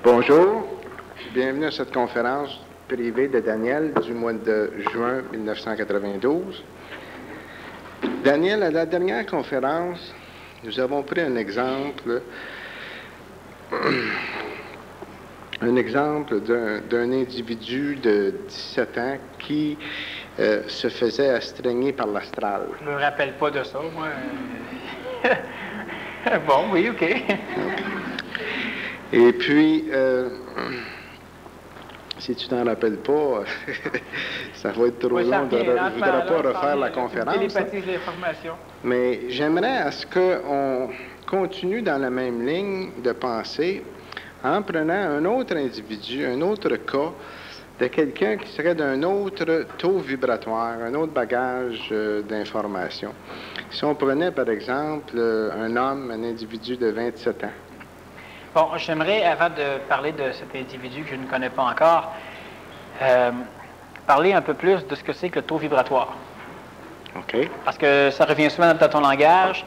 Bonjour, bienvenue à cette conférence privée de Daniel du mois de juin 1992. Daniel, à la dernière conférence, nous avons pris un exemple d'un individu de 17 ans qui se faisait astreigner par l'astral. Je ne me rappelle pas de ça, moi. Bon, oui, OK. Et puis, si tu t'en rappelles pas, ça va être trop long. Je ne voudrais pas refaire la conférence. Télépathie de l'information. Mais j'aimerais à ce qu'on continue dans la même ligne de pensée en prenant un autre individu, un autre cas de quelqu'un qui serait d'un autre taux vibratoire, un autre bagage d'information. Si on prenait, par exemple, un homme, un individu de 27 ans. Bon, j'aimerais, avant de parler de cet individu que je ne connais pas encore, parler un peu plus de ce que c'est que le taux vibratoire. OK. Parce que ça revient souvent dans ton langage,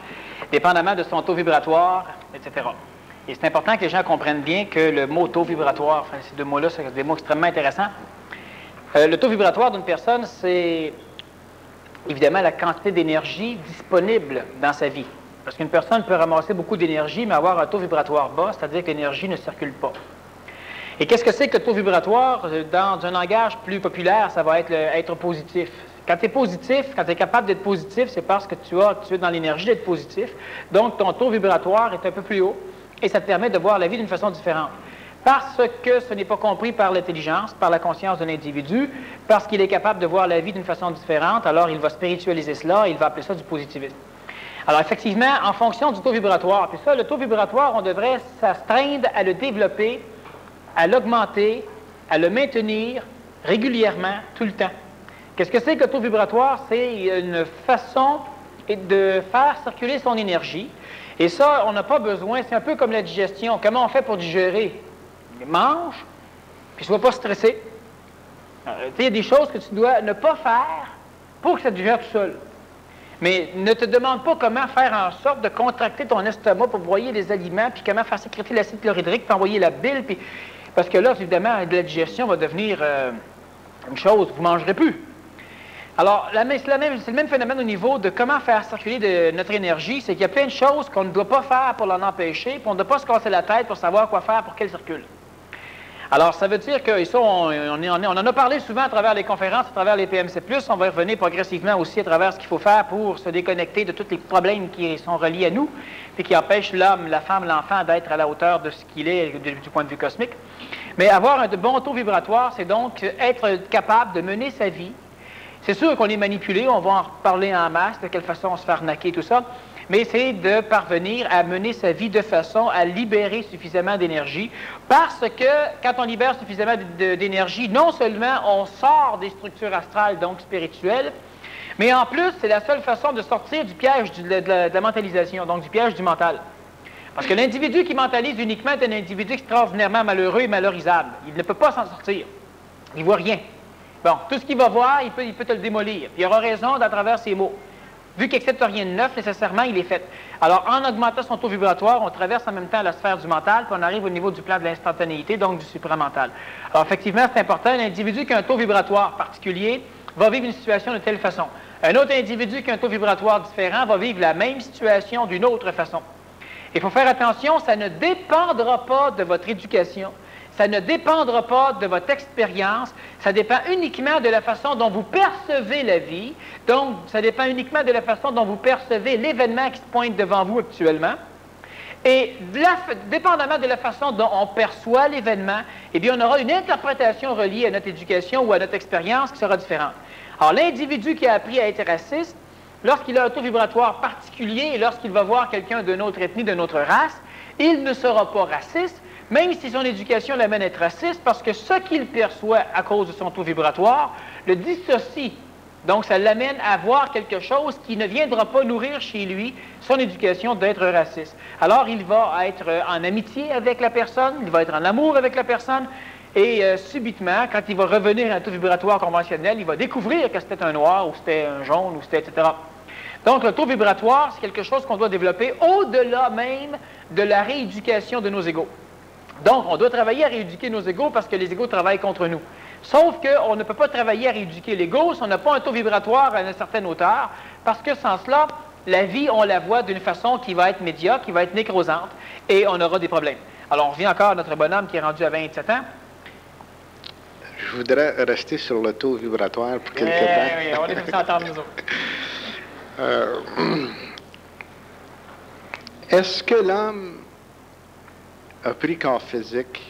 dépendamment de son taux vibratoire, etc. Et c'est important que les gens comprennent bien que le mot taux vibratoire, enfin, ces deux mots-là, c'est des mots extrêmement intéressants. Le taux vibratoire d'une personne, c'est évidemment la quantité d'énergie disponible dans sa vie. Parce qu'une personne peut ramasser beaucoup d'énergie, mais avoir un taux vibratoire bas, c'est-à-dire que l'énergie ne circule pas. Et qu'est-ce que c'est que le taux vibratoire? Dans un langage plus populaire, ça va être positif. Quand tu es positif, quand tu es capable d'être positif, c'est parce que tu es dans l'énergie d'être positif. Donc, ton taux vibratoire est un peu plus haut et ça te permet de voir la vie d'une façon différente. Parce que ce n'est pas compris par l'intelligence, par la conscience de l'individu, parce qu'il est capable de voir la vie d'une façon différente, alors il va spiritualiser cela et il va appeler ça du positivisme. Alors, effectivement, en fonction du taux vibratoire, puis ça, le taux vibratoire, on devrait s'astreindre à le développer, à l'augmenter, à le maintenir régulièrement, tout le temps. Qu'est-ce que c'est que le taux vibratoire? C'est une façon de faire circuler son énergie. Et ça, on n'a pas besoin, c'est un peu comme la digestion. Comment on fait pour digérer? Mange, puis sois pas stressé. Il y a des choses que tu dois ne pas faire pour que ça digère tout seul. Mais ne te demande pas comment faire en sorte de contracter ton estomac pour broyer les aliments, puis comment faire sécréter l'acide chlorhydrique, puis envoyer la bile, puis... parce que là, évidemment, la digestion va devenir une chose, vous ne mangerez plus. Alors, c'est le même phénomène au niveau de comment faire circuler notre énergie, c'est qu'il y a plein de choses qu'on ne doit pas faire pour l'en empêcher, puis on ne doit pas se casser la tête pour savoir quoi faire pour qu'elle circule. Alors, ça veut dire que, et ça, on en a parlé souvent à travers les conférences, à travers les PMC+, on va y revenir progressivement aussi à travers ce qu'il faut faire pour se déconnecter de tous les problèmes qui sont reliés à nous, et qui empêchent l'homme, la femme, l'enfant d'être à la hauteur de ce qu'il est du point de vue cosmique. Mais avoir un bon taux vibratoire, c'est donc être capable de mener sa vie. C'est sûr qu'on est manipulé, on va en reparler en masse, de quelle façon on se fait arnaquer, tout ça, mais c'est de parvenir à mener sa vie de façon à libérer suffisamment d'énergie, parce que quand on libère suffisamment d'énergie, non seulement on sort des structures astrales, donc spirituelles, mais en plus, c'est la seule façon de sortir du piège de la mentalisation, donc du piège du mental. Parce que l'individu qui mentalise uniquement est un individu extraordinairement malheureux et malheurisable. Il ne peut pas s'en sortir. Il ne voit rien. Bon, tout ce qu'il va voir, il peut te le démolir. Il aura raison à travers ses mots. Vu qu'il n'accepte rien de neuf, nécessairement, il est fait. Alors, en augmentant son taux vibratoire, on traverse en même temps la sphère du mental, puis on arrive au niveau du plan de l'instantanéité, donc du supramental. Alors, effectivement, c'est important. L'individu qui a un taux vibratoire particulier va vivre une situation de telle façon. Un autre individu qui a un taux vibratoire différent va vivre la même situation d'une autre façon. Il faut faire attention, ça ne dépendra pas de votre éducation. Ça ne dépendra pas de votre expérience, ça dépend uniquement de la façon dont vous percevez la vie, donc ça dépend uniquement de la façon dont vous percevez l'événement qui se pointe devant vous actuellement. Et dépendamment de la façon dont on perçoit l'événement, eh bien, on aura une interprétation reliée à notre éducation ou à notre expérience qui sera différente. Alors, l'individu qui a appris à être raciste, lorsqu'il a un taux vibratoire particulier et lorsqu'il va voir quelqu'un d'une autre ethnie, d'une autre race, il ne sera pas raciste, même si son éducation l'amène à être raciste, parce que ce qu'il perçoit à cause de son taux vibratoire le dissocie. Donc, ça l'amène à voir quelque chose qui ne viendra pas nourrir chez lui son éducation d'être raciste. Alors, il va être en amitié avec la personne, il va être en amour avec la personne, et subitement, quand il va revenir à un taux vibratoire conventionnel, il va découvrir que c'était un noir, ou c'était un jaune, ou c'était etc. Donc, le taux vibratoire, c'est quelque chose qu'on doit développer au-delà même de la rééducation de nos égos. Donc, on doit travailler à rééduquer nos égos parce que les égos travaillent contre nous. Sauf qu'on ne peut pas travailler à rééduquer l'ego si on n'a pas un taux vibratoire à une certaine hauteur, parce que sans cela, la vie, on la voit d'une façon qui va être médiocre, qui va être nécrosante, et on aura des problèmes. Alors, on revient encore à notre bonhomme qui est rendu à 27 ans. Je voudrais rester sur le taux vibratoire pour quelques temps. Oui, on est comme ça entendre nous autres. Est-ce que l'homme a pris corps physique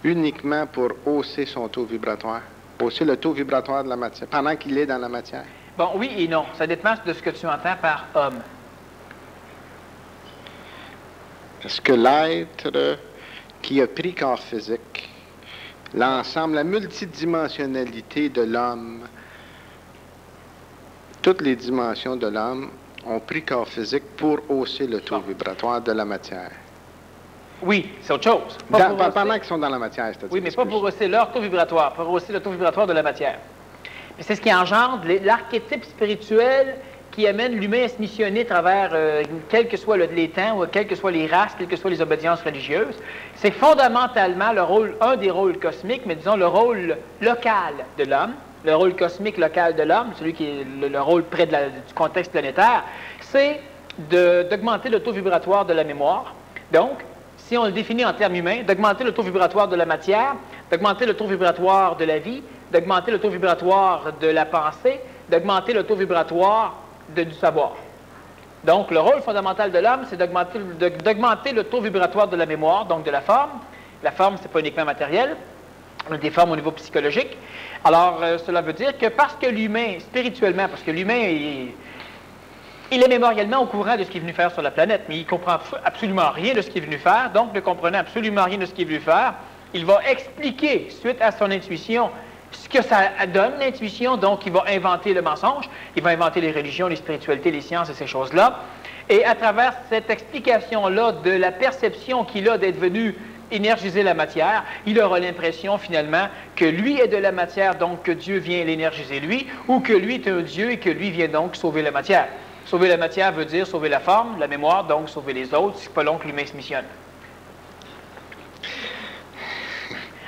uniquement pour hausser son taux vibratoire, hausser le taux vibratoire de la matière, pendant qu'il est dans la matière? Bon, oui et non. Ça dépend de ce que tu entends par homme. Est-ce que l'être qui a pris corps physique, l'ensemble, la multidimensionnalité de l'homme, toutes les dimensions de l'homme ont pris corps physique pour hausser le taux vibratoire de la matière? Oui, c'est autre chose. Pendant qu'ils sont dans la matière, c'est-à-dire. Oui, mais pas pour hausser leur taux vibratoire, pour hausser le taux vibratoire de la matière. Et c'est ce qui engendre l'archétype spirituel qui amène l'humain à se missionner à travers, quels que soient les temps, ou quelles que soient les races, quelles que soient les obédiences religieuses. C'est fondamentalement le rôle, un des rôles cosmiques, mais disons le rôle local de l'homme, le rôle cosmique local de l'homme, celui qui est le rôle près du contexte planétaire, c'est d'augmenter le taux vibratoire de la mémoire. Donc, si on le définit en termes humains, d'augmenter le taux vibratoire de la matière, d'augmenter le taux vibratoire de la vie, d'augmenter le taux vibratoire de la pensée, d'augmenter le taux vibratoire du savoir. Donc, le rôle fondamental de l'homme, c'est d'augmenter le taux vibratoire de la mémoire, donc de la forme. La forme, ce n'est pas uniquement matériel, on a des formes au niveau psychologique. Alors, cela veut dire que parce que l'humain, spirituellement, parce que l'humain il est mémoriellement au courant de ce qu'il est venu faire sur la planète, mais il ne comprend absolument rien de ce qu'il est venu faire. Donc, ne comprenant absolument rien de ce qu'il est venu faire, il va expliquer, suite à son intuition, ce que ça donne, l'intuition. Donc, il va inventer le mensonge, il va inventer les religions, les spiritualités, les sciences et ces choses-là. Et à travers cette explication-là de la perception qu'il a d'être venu énergiser la matière, il aura l'impression finalement que lui est de la matière, donc que Dieu vient l'énergiser lui, ou que lui est un Dieu et que lui vient donc sauver la matière. Sauver la matière veut dire sauver la forme, la mémoire, donc sauver les autres. C'est pas long que l'humain se missionne.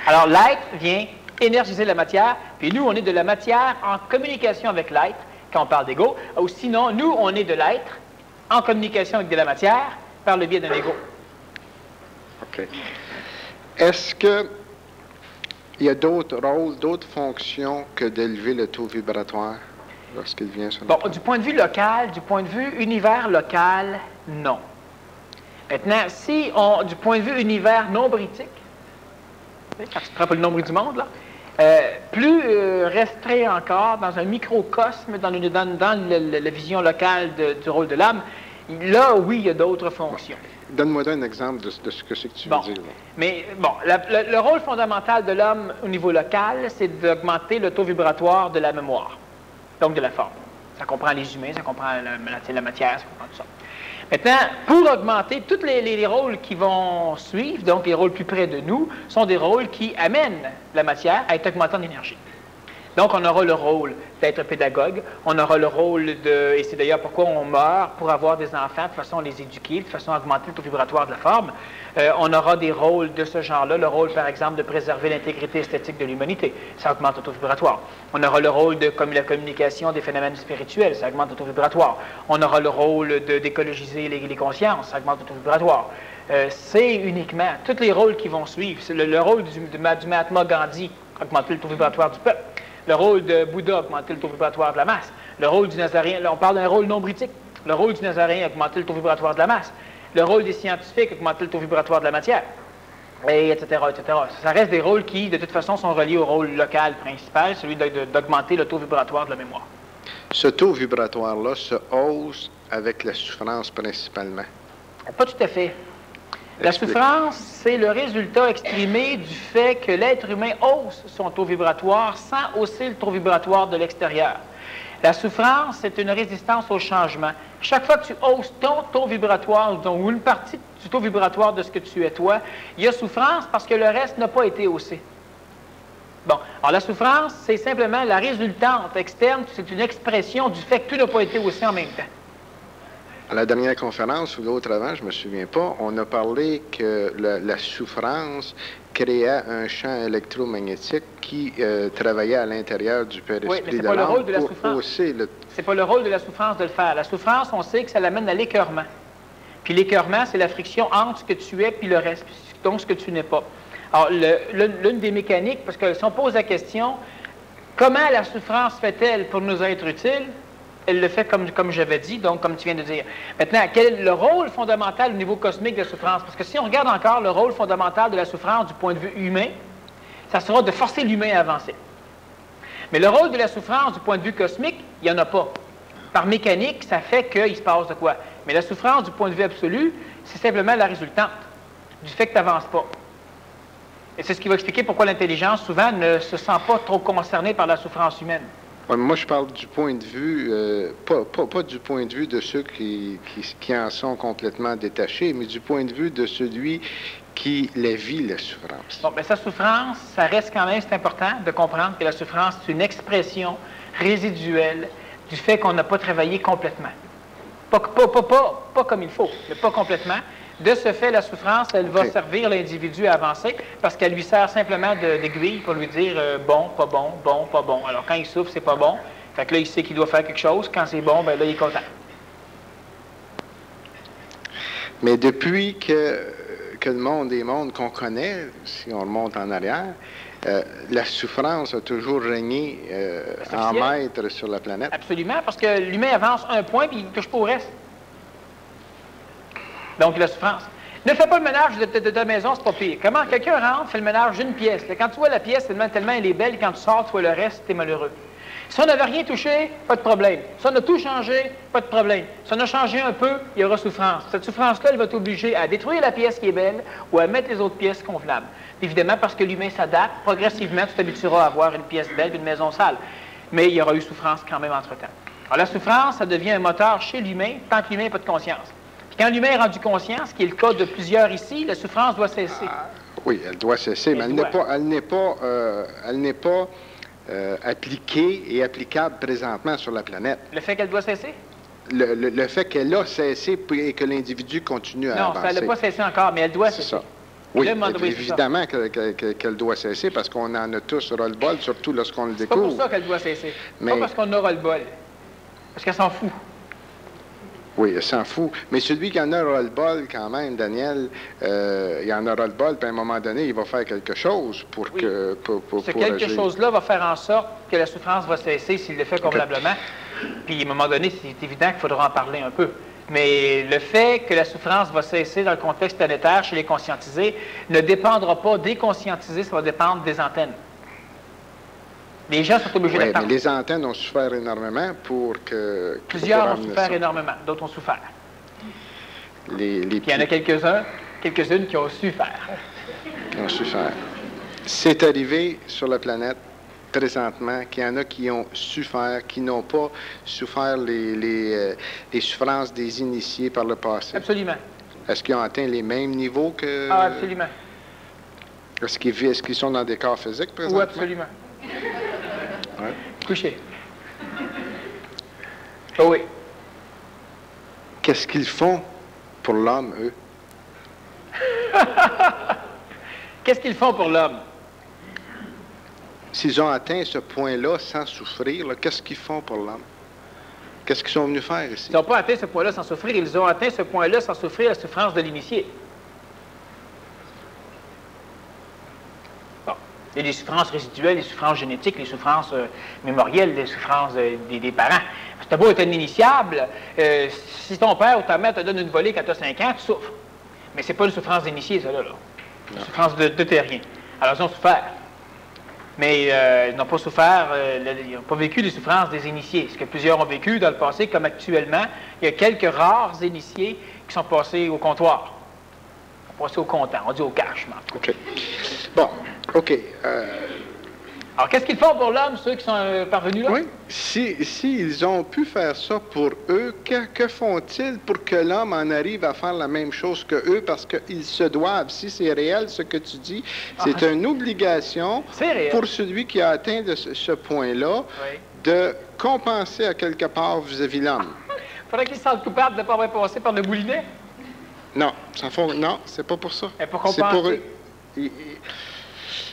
Alors, l'être vient énergiser la matière, puis nous, on est de la matière en communication avec l'être, quand on parle d'ego, ou sinon, nous, on est de l'être en communication avec de la matière par le biais d'un ego. OK. Est-ce qu'il y a d'autres rôles, d'autres fonctions que d'élever le taux vibratoire lorsqu'il vient sur la... Bon, du point de vue local, du point de vue univers local, non. Maintenant, si on, du point de vue univers nombritique, quand tu prends pas le nombre du monde, là, plus restreint encore, dans un microcosme, dans la vision locale du rôle de l'âme, là, oui, il y a d'autres fonctions. Donne-moi un exemple de ce que c'est que tu veux dire. Là. Mais bon, le rôle fondamental de l'homme au niveau local, c'est d'augmenter le taux vibratoire de la mémoire, donc de la forme. Ça comprend les humains, ça comprend la matière, ça comprend tout ça. Maintenant, pour augmenter, tous les rôles qui vont suivre, donc les rôles plus près de nous, sont des rôles qui amènent la matière à être augmentée en énergie. Donc, on aura le rôle d'être pédagogue, on aura le rôle de, et c'est d'ailleurs pourquoi on meurt, pour avoir des enfants, de façon à les éduquer, de façon à augmenter le taux vibratoire de la forme. On aura des rôles de ce genre-là, le rôle, par exemple, de préserver l'intégrité esthétique de l'humanité, ça augmente le taux vibratoire. On aura le rôle de la communication des phénomènes spirituels, ça augmente le taux vibratoire. On aura le rôle d'écologiser les consciences, ça augmente le taux vibratoire. C'est uniquement, tous les rôles qui vont suivre, le rôle du Mahatma Gandhi, augmenter le taux vibratoire du peuple. Le rôle de Bouddha, augmenter le taux vibratoire de la masse. Le rôle du Nazaréen, là, on parle d'un rôle nombritique. Le rôle du Nazaréen, augmenter le taux vibratoire de la masse. Le rôle des scientifiques, augmenter le taux vibratoire de la matière. Et etc., etc. Ça reste des rôles qui, de toute façon, sont reliés au rôle local principal, celui d'augmenter le taux vibratoire de la mémoire. Ce taux vibratoire-là se hausse avec la souffrance principalement. Pas tout à fait. La souffrance, c'est le résultat exprimé du fait que l'être humain hausse son taux vibratoire sans hausser le taux vibratoire de l'extérieur. La souffrance, c'est une résistance au changement. Chaque fois que tu hausses ton taux vibratoire, ou une partie du taux vibratoire de ce que tu es toi, il y a souffrance parce que le reste n'a pas été haussé. Bon, alors la souffrance, c'est simplement la résultante externe, c'est une expression du fait que tout n'a pas été haussé en même temps. À la dernière conférence ou l'autre avant, je ne me souviens pas, on a parlé que la souffrance créait un champ électromagnétique qui travaillait à l'intérieur du périsprit de l'âme pour hausser le... C'est pas le rôle de la souffrance de le faire. La souffrance, on sait que ça l'amène à l'écœurement. Puis l'écœurement, c'est la friction entre ce que tu es puis le reste, donc ce que tu n'es pas. Alors, l'une des mécaniques, parce que si on pose la question, comment la souffrance fait-elle pour nous être utile? Elle le fait comme j'avais dit, donc comme tu viens de dire. Maintenant, quel est le rôle fondamental au niveau cosmique de la souffrance? Parce que si on regarde encore le rôle fondamental de la souffrance du point de vue humain, ça sera de forcer l'humain à avancer. Mais le rôle de la souffrance du point de vue cosmique, il n'y en a pas. Par mécanique, ça fait qu'il se passe de quoi. Mais la souffrance du point de vue absolu, c'est simplement la résultante du fait que tu n'avances pas. Et c'est ce qui va expliquer pourquoi l'intelligence, souvent, ne se sent pas trop concernée par la souffrance humaine. Ouais, moi, je parle du point de vue, pas du point de vue de ceux qui en sont complètement détachés, mais du point de vue de celui qui la vit, la souffrance. Bon, bien, sa souffrance, ça reste quand même, c'est important de comprendre que la souffrance, c'est une expression résiduelle du fait qu'on n'a pas travaillé complètement. Pas comme il faut, mais pas complètement. De ce fait, la souffrance, elle va servir l'individu à avancer parce qu'elle lui sert simplement d'aiguille pour lui dire bon, pas bon, bon, pas bon. Alors, quand il souffre, c'est pas bon. Fait que là, il sait qu'il doit faire quelque chose. Quand c'est bon, bien là, il est content. Mais depuis que le monde des mondes qu'on connaît, si on remonte en arrière, la souffrance a toujours régné en maître sur la planète. Absolument, parce que l'humain avance un point puis il ne touche pas au reste. Donc, la souffrance. Ne fais pas le ménage de ta maison, c'est pas pire. Comment quelqu'un rentre, fait le ménage d'une pièce. Là, quand tu vois la pièce, tellement elle est belle, quand tu sors, tu vois le reste, tu es malheureux. Si on n'avait rien touché, pas de problème. Si on a tout changé, pas de problème. Si on a changé un peu, il y aura souffrance. Cette souffrance-là, elle va t'obliger à détruire la pièce qui est belle ou à mettre les autres pièces convenables. Évidemment, parce que l'humain s'adapte, progressivement, tu t'habitueras à avoir une pièce belle, une maison sale. Mais il y aura eu souffrance quand même entre-temps. Alors, la souffrance, ça devient un moteur chez l'humain tant que l'humain n'a pas de conscience. Puis quand l'humain est rendu conscient, ce qui est le cas de plusieurs ici, la souffrance doit cesser. Oui, elle doit cesser, mais elle n'est pas appliquée et applicable présentement sur la planète. Le fait qu'elle doit cesser? Le fait qu'elle a cessé et que l'individu continue à avancer. Non, ça n'a pas cessé encore, mais elle doit cesser. Ça. Oui, évidemment qu'elle doit cesser parce qu'on en a tous ras-le-bol, surtout lorsqu'on le découvre. C'est pas pour ça qu'elle doit cesser. Pas parce qu'on a ras-le-bol. Parce qu'elle s'en fout. Oui, elle s'en fout. Mais celui qui en a ras-le-bol, quand même, Daniel, il en a ras-le-bol, puis à un moment donné, il va faire quelque chose pour que... Ce quelque chose-là va faire en sorte que la souffrance va cesser s'il le fait convenablement. Puis, à un moment donné, c'est évident qu'il faudra en parler un peu. Mais le fait que la souffrance va cesser dans le contexte planétaire chez les conscientisés ne dépendra pas des conscientisés, ça va dépendre des antennes. Les gens sont obligés d'attendre. Mais les antennes ont souffert énormément pour que... Plusieurs ont souffert énormément, d'autres ont souffert. Puis il y en a quelques-unes qui ont su faire. Qui ont su faire. C'est arrivé sur la planète présentement qu'il y en a qui ont souffert, qui n'ont pas souffert les souffrances des initiés par le passé. Absolument. Est-ce qu'ils ont atteint les mêmes niveaux que... Ah, absolument. Est-ce qu'ils sont dans des corps physiques présentement? Oui, absolument. Ouais. Couché. Oh oui. Qu'est-ce qu'ils font pour l'homme, eux? Qu'est-ce qu'ils font pour l'homme? S'ils ont atteint ce point-là sans souffrir, qu'est-ce qu'ils font pour l'homme? Qu'est-ce qu'ils sont venus faire ici? Ils n'ont pas atteint ce point-là sans souffrir. Ils ont atteint ce point-là sans souffrir la souffrance de l'initié. Bon. Il y a des souffrances résiduelles, des souffrances génétiques, les souffrances mémorielles, les souffrances des parents. Si tu as beau être un initiable, si ton père ou ta mère te donne une volée quand tu as 5 ans, tu souffres. Mais c'est pas une souffrance d'initié, ça, là. C'est une souffrance de terrien. Alors, ils ont souffert. Mais ils n'ont pas souffert, ils n'ont pas vécu des souffrances des initiés. Ce que plusieurs ont vécu dans le passé, comme actuellement, il y a quelques rares initiés qui sont passés au comptoir. Ils sont passés au comptant, on dit au cash. OK. Bon, OK. Alors, qu'est-ce qu'ils font pour l'homme, ceux qui sont parvenus là? Oui. S'ils ont pu faire ça pour eux, que font-ils pour que l'homme en arrive à faire la même chose que eux? Parce qu'ils se doivent, si c'est réel ce que tu dis, c'est une obligation pour celui qui a atteint ce point-là de compenser à quelque part vis-à-vis l'homme. faudrait qu'il se sente coupable de ne pas avoir passé par le moulinet. Non, non, c'est pas pour ça. Et pour C'est pour compenser.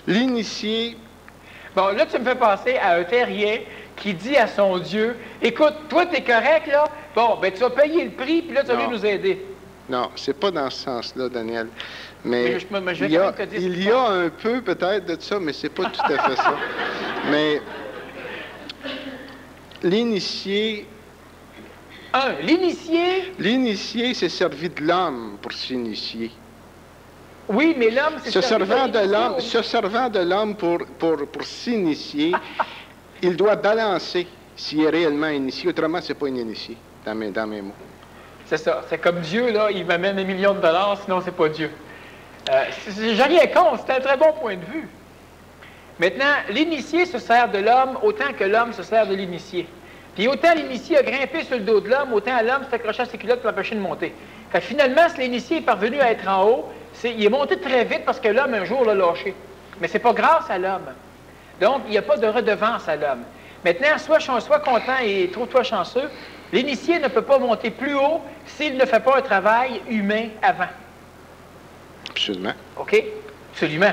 l'initié. Bon, là, tu me fais penser à un terrien qui dit à son Dieu, écoute, toi, t'es correct, là? Bon, ben tu vas payer le prix, puis là, tu vas venir nous aider. Non, c'est pas dans ce sens-là, Daniel. Mais je vais quand même te dire il y a un peu peut-être de ça, mais c'est pas tout à fait ça. Mais l'initié... L'initié... L'initié s'est servi de l'homme pour s'initier. Oui, mais l'homme, c'est Se servant de l'homme pour s'initier, il doit balancer s'il est réellement initié. Autrement, c'est pas un initié, dans mes mots. C'est ça. C'est comme Dieu, là, il m'amène $1 million, sinon c'est pas Dieu. J'ai rien contre, c'est un très bon point de vue. Maintenant, l'initié se sert de l'homme autant que l'homme se sert de l'initié. Puis autant l'initié a grimpé sur le dos de l'homme, autant l'homme s'est accroché à ses culottes pour l'empêcher de monter. Fait que finalement, si l'initié est parvenu à être en haut, il est monté très vite parce que l'homme, un jour, l'a lâché. Mais c'est pas grâce à l'homme. Donc, il n'y a pas de redevance à l'homme. Maintenant, sois content et trouve-toi chanceux. L'initié ne peut pas monter plus haut s'il ne fait pas un travail humain avant. Absolument. OK? Absolument.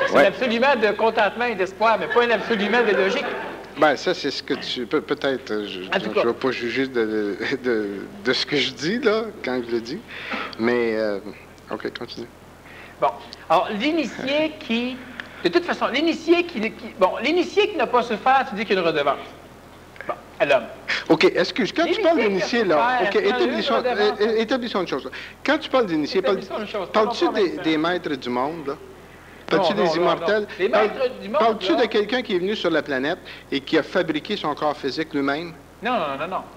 C'est un absolument de contentement et d'espoir, mais pas un absolument de logique. Bien, ça, c'est ce que tu peux... Peut-être, je ne vais pas juger de ce que je dis, là, quand je le dis. Mais, OK, continue. Bon. Alors, l'initié qui... De toute façon, l'initié qui n'a pas souffert, tu dis qu'il y a une redevance. Bon, à l'homme. OK, est-ce que quand tu parles d'initié, là, OK, établissons une chose. Là. Quand tu parles d'initié, parles-tu des maîtres du monde, là? Parles-tu des immortels? Les maîtres du monde, parles-tu de quelqu'un qui est venu sur la planète et qui a fabriqué son corps physique lui-même? Non.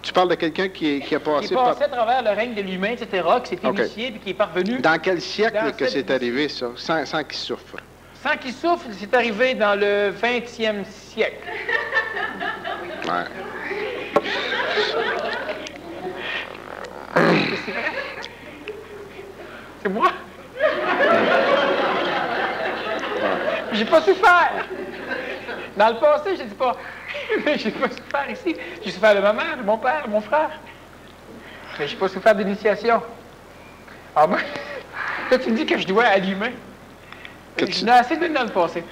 Tu parles de quelqu'un qui a passé par... Qui est passé à travers le règne de l'humain, etc., qui s'est initié et qui est parvenu... Dans quel siècle que c'est arrivé, ça, sans qu'il souffre? Sans qu'il souffre, c'est arrivé dans le 20e siècle. Ouais. C'est vrai? C'est moi? J'ai pas souffert. Dans le passé, je dis pas, mais j'ai pas souffert ici. J'ai souffert de ma mère, de mon père, de mon frère. Mais j'ai pas souffert d'initiation. Ah moi, là, tu me dis que je dois à l'humain. Je n'ai assez donné dans le passé.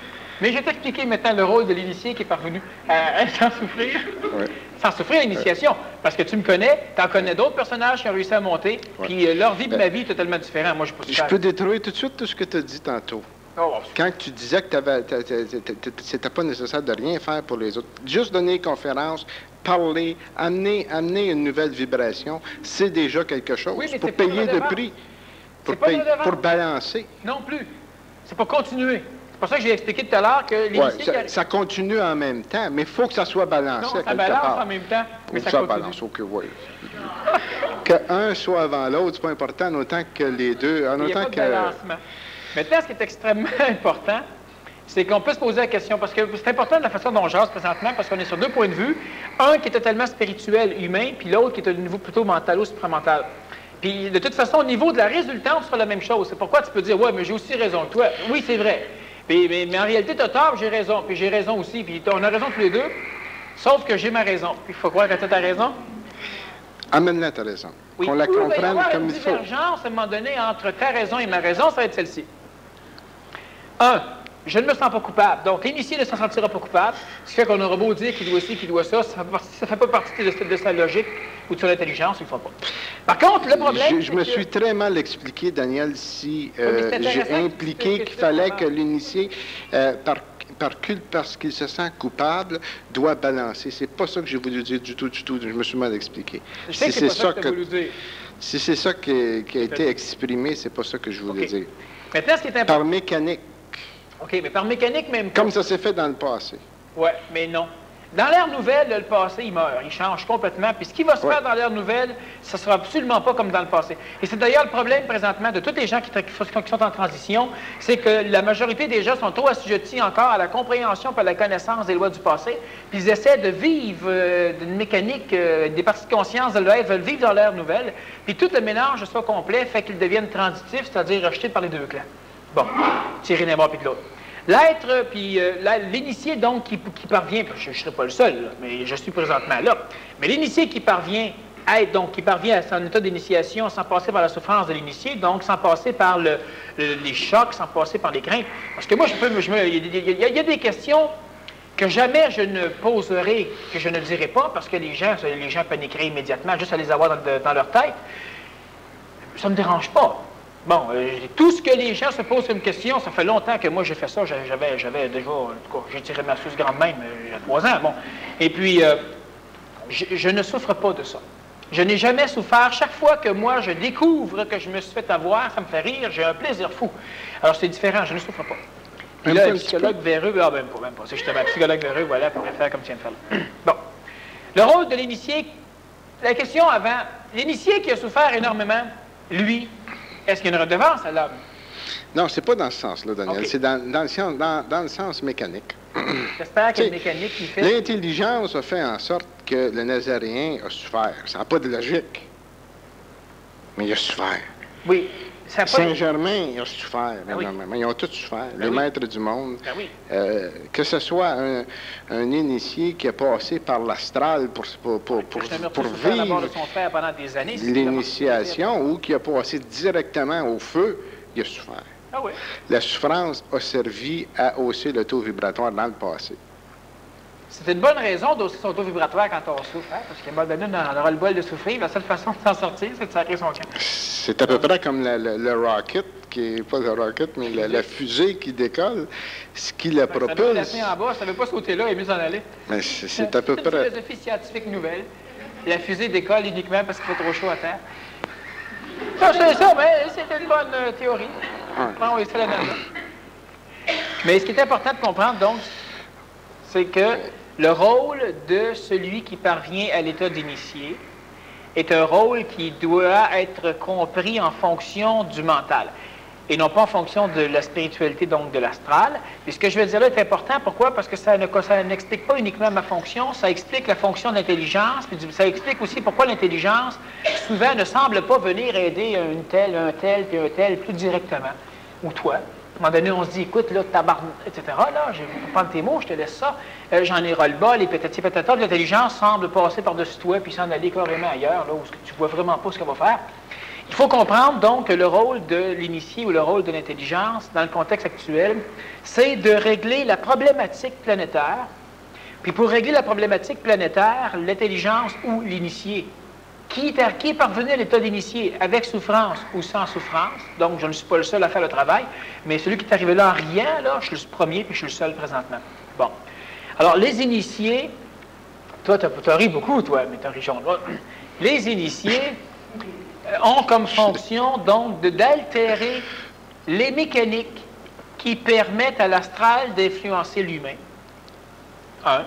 Mais je vais t'expliquer maintenant le rôle de l'initié qui est parvenu sans souffrir. Ouais. Sans souffrir l'initiation. Parce que tu me connais, tu en connais d'autres personnages qui ont réussi à monter, puis leur vie de ma vie est totalement différente. Moi, je peux pas Je peux détruire tout de suite tout ce que tu as dit tantôt. Oh, quand tu disais que c'était pas nécessaire de rien faire pour les autres, juste donner une conférence, parler, amener une nouvelle vibration, c'est déjà quelque chose. Oui, mais pour payer de prix, pour balancer. Non plus. C'est pour continuer. C'est pour ça que j'ai expliqué tout à l'heure que l'initié... Ouais, ça continue en même temps, mais il faut que ça soit balancé. Non, ça balance en même temps, mais ça continue. Balance, OK, oui. Qu'un soit avant l'autre, c'est pas important, en autant que les deux... Il n'y a pas de balancement. Maintenant, ce qui est extrêmement important, c'est qu'on peut se poser la question, parce que c'est important de la façon dont on jase présentement, parce qu'on est sur deux points de vue. Un qui est totalement spirituel, humain, puis l'autre qui est au niveau plutôt mental ou supramental. Puis, de toute façon, au niveau de la résultante, ce sera la même chose. C'est pourquoi tu peux dire, ouais, mais j'ai aussi raison que toi. Oui, c'est vrai. Mais en réalité, tu as tort, j'ai raison. Puis j'ai raison aussi. Puis on a raison tous les deux, sauf que j'ai ma raison. Puis il faut croire que tu as ta raison. Amène-la ta raison. Oui. Qu'on la comprenne comme il faut. Une divergence, à un moment donné, entre ta raison et ma raison, ça va être celle-ci. 1. Je ne me sens pas coupable. Donc, l'initié ne s'en sentira pas coupable. Ce qui fait qu'on aura beau dire qu'il doit ci, qu'il doit ça, ça ne fait pas partie de sa logique ou de son intelligence, il ne le fera pas. Par contre, le problème, je me suis très mal expliqué, Daniel, si j'ai impliqué qu'il fallait que l'initié, par culte, parce qu'il se sent coupable, doit balancer. C'est pas ça que j'ai voulu dire du tout. Je me suis mal expliqué. Je sais que c'est pas ça que tu as voulu dire. Si c'est ça qui a été exprimé, c'est pas ça que je voulais dire. Maintenant, ce qui est important... Par mécanique. OK, mais par mécanique même pas. Comme ça s'est fait dans le passé. Oui, mais non. Dans l'ère nouvelle, le passé, il meurt. Il change complètement. Puis ce qui va se faire dans l'ère nouvelle, ça ne sera absolument pas comme dans le passé. Et c'est d'ailleurs le problème présentement de tous les gens qui sont en transition, c'est que la majorité des gens sont trop assujettis encore à la compréhension et à la connaissance des lois du passé. Puis ils essaient de vivre d'une mécanique, des parties de conscience de l'être, veulent vivre dans l'ère nouvelle. Puis tout le mélange soit complet fait qu'ils deviennent transitifs, c'est-à-dire rejetés par les deux clans. Bon, tirer d'un bord puis de l'autre. L'être, puis l'initié, donc, qui parvient, je ne serai pas le seul, là, mais je suis présentement là, mais l'initié qui parvient donc, qui parvient à son état d'initiation sans passer par la souffrance de l'initié, donc sans passer par les chocs, sans passer par les craintes. Parce que moi, il y a des questions que jamais je ne poserai, que je ne dirai pas, parce que les gens paniqueraient immédiatement juste à les avoir dans leur tête. Ça ne me dérange pas. Bon, tout ce que les gens se posent comme question, ça fait longtemps que moi j'ai fait ça. J'avais déjà, en tout cas, j'ai tiré ma sauce grande même il y a 3 ans. Bon. Et puis, je ne souffre pas de ça. Je n'ai jamais souffert. Chaque fois que moi je découvre que je me suis fait avoir, ça me fait rire, j'ai un plaisir fou. Alors c'est différent, je ne souffre pas. Puis là, le psychologue véreux, même pas. C'est justement, psychologue véreux, voilà, pourrait faire comme tu viens de faire là. Bon. Le rôle de l'initié, la question avant, l'initié qui a souffert énormément, lui, est-ce qu'il y a une redevance à l'homme? Non, c'est pas dans ce sens-là, Daniel. Okay. C'est dans le sens mécanique. J'espère que le mécanique qui fait... L'intelligence a fait en sorte que le Nazaréen a souffert. Ça n'a pas de logique. Mais il a souffert. Oui. Saint-Germain, il a souffert. Oui. Ils ont tous souffert. Ben les oui. maîtres du monde. Ben oui. Que ce soit un initié qui a passé par l'astral pour vivre de son frère pendant des années, l'initiation ou qui a passé directement au feu, il a souffert. Ah oui. La souffrance a servi à hausser le taux vibratoire dans le passé. C'est une bonne raison d'hausser son taux vibratoire quand on souffre, hein? Parce qu'à un moment donné, on aura le bol de souffrir. La seule façon de s'en sortir, c'est de sacrer son camp. C'est à peu près comme le rocket, qui est pas le rocket, mais la fusée qui décolle, ce qui la propulse. Ça veut en bas, ça ne veut pas sauter là et mieux s'en aller. Mais c'est à peu près. C'est une philosophie scientifique nouvelle. La fusée décolle uniquement parce qu'il fait trop chaud à terre. Ça, c'est ça, mais c'est une bonne théorie. Ouais. Bon, oui, c'est la NASA. Mais ce qui est important de comprendre, donc, c'est que le rôle de celui qui parvient à l'état d'initié est un rôle qui doit être compris en fonction du mental et non pas en fonction de la spiritualité, donc de l'astral. Et ce que je veux dire là est important. Pourquoi? Parce que ça n'explique pas uniquement ma fonction, ça explique la fonction de l'intelligence, puis ça explique aussi pourquoi l'intelligence, souvent, ne semble pas venir aider un tel, puis un tel, plus directement. Ou toi. À un moment donné, on se dit, écoute, là, tabarnak, etc., là, je vais prendre tes mots, je te laisse ça, j'en ai ras-le-bas, les pétati patata, l'intelligence semble passer par-dessus toi, puis s'en aller carrément ailleurs, là, où tu vois vraiment pas ce qu'elle va faire. Il faut comprendre, donc, que le rôle de l'initié ou le rôle de l'intelligence, dans le contexte actuel, c'est de régler la problématique planétaire. Puis pour régler la problématique planétaire, l'intelligence ou l'initié, qui est parvenu à l'état d'initié avec souffrance ou sans souffrance, donc je ne suis pas le seul à faire le travail, mais celui qui est arrivé là en rien, là, je suis le premier, puis je suis le seul présentement. Bon. Alors, les initiés, toi, tu as ri beaucoup, toi, mais tu as ri jaune. Les initiés ont comme fonction, donc, d'altérer les mécaniques qui permettent à l'astral d'influencer l'humain. Ça,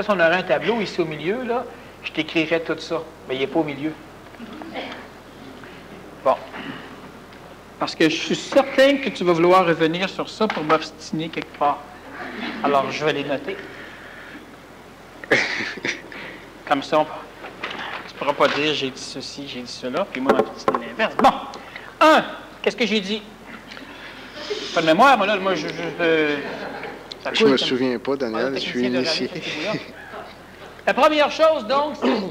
si on aurait un tableau ici au milieu, là, je t'écrirais tout ça, mais il n'est pas au milieu. Bon. Parce que je suis certain que tu vas vouloir revenir sur ça pour m'obstiner quelque part. Alors, je vais les noter. Comme ça, tu ne pourras pas dire j'ai dit ceci, j'ai dit cela, puis moi, m'obstiner l'inverse. Bon. Qu'est-ce que j'ai dit? Pas de mémoire, moi, là, je me souviens pas, Daniel, je suis initié. La première chose, donc, c'est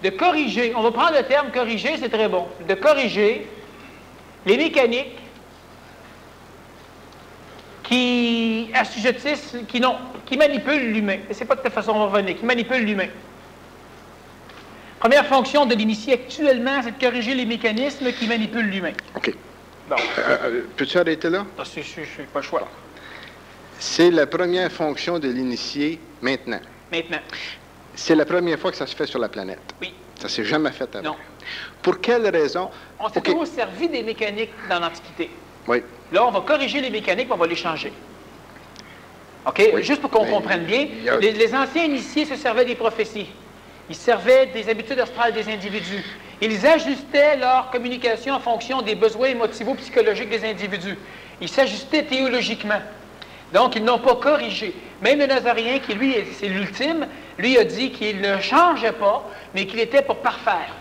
de corriger. On va prendre le terme corriger, c'est très bon. De corriger les mécaniques qui assujettissent, qui manipulent l'humain. C'est pas de cette façon on va revenir, qui manipulent l'humain. Première fonction de l'initié actuellement, c'est de corriger les mécanismes qui manipulent l'humain. OK. Bon. Peux-tu arrêter là? Je n'ai pas le choix. C'est la première fonction de l'initié maintenant. Maintenant. C'est la première fois que ça se fait sur la planète. Oui. Ça ne s'est jamais fait avant. Non. Pour quelle raison? On s'est toujours servi des mécaniques dans l'Antiquité. Oui. Là, on va corriger les mécaniques, on va les changer. OK? Oui. Juste pour qu'on comprenne bien, les anciens initiés se servaient des prophéties. Ils servaient des habitudes astrales des individus. Ils ajustaient leur communication en fonction des besoins émotivo-psychologiques des individus. Ils s'ajustaient théologiquement. Donc, ils n'ont pas corrigé. Même le Nazaréen, qui lui, c'est l'ultime, lui a dit qu'il ne changeait pas, mais qu'il était pour parfaire.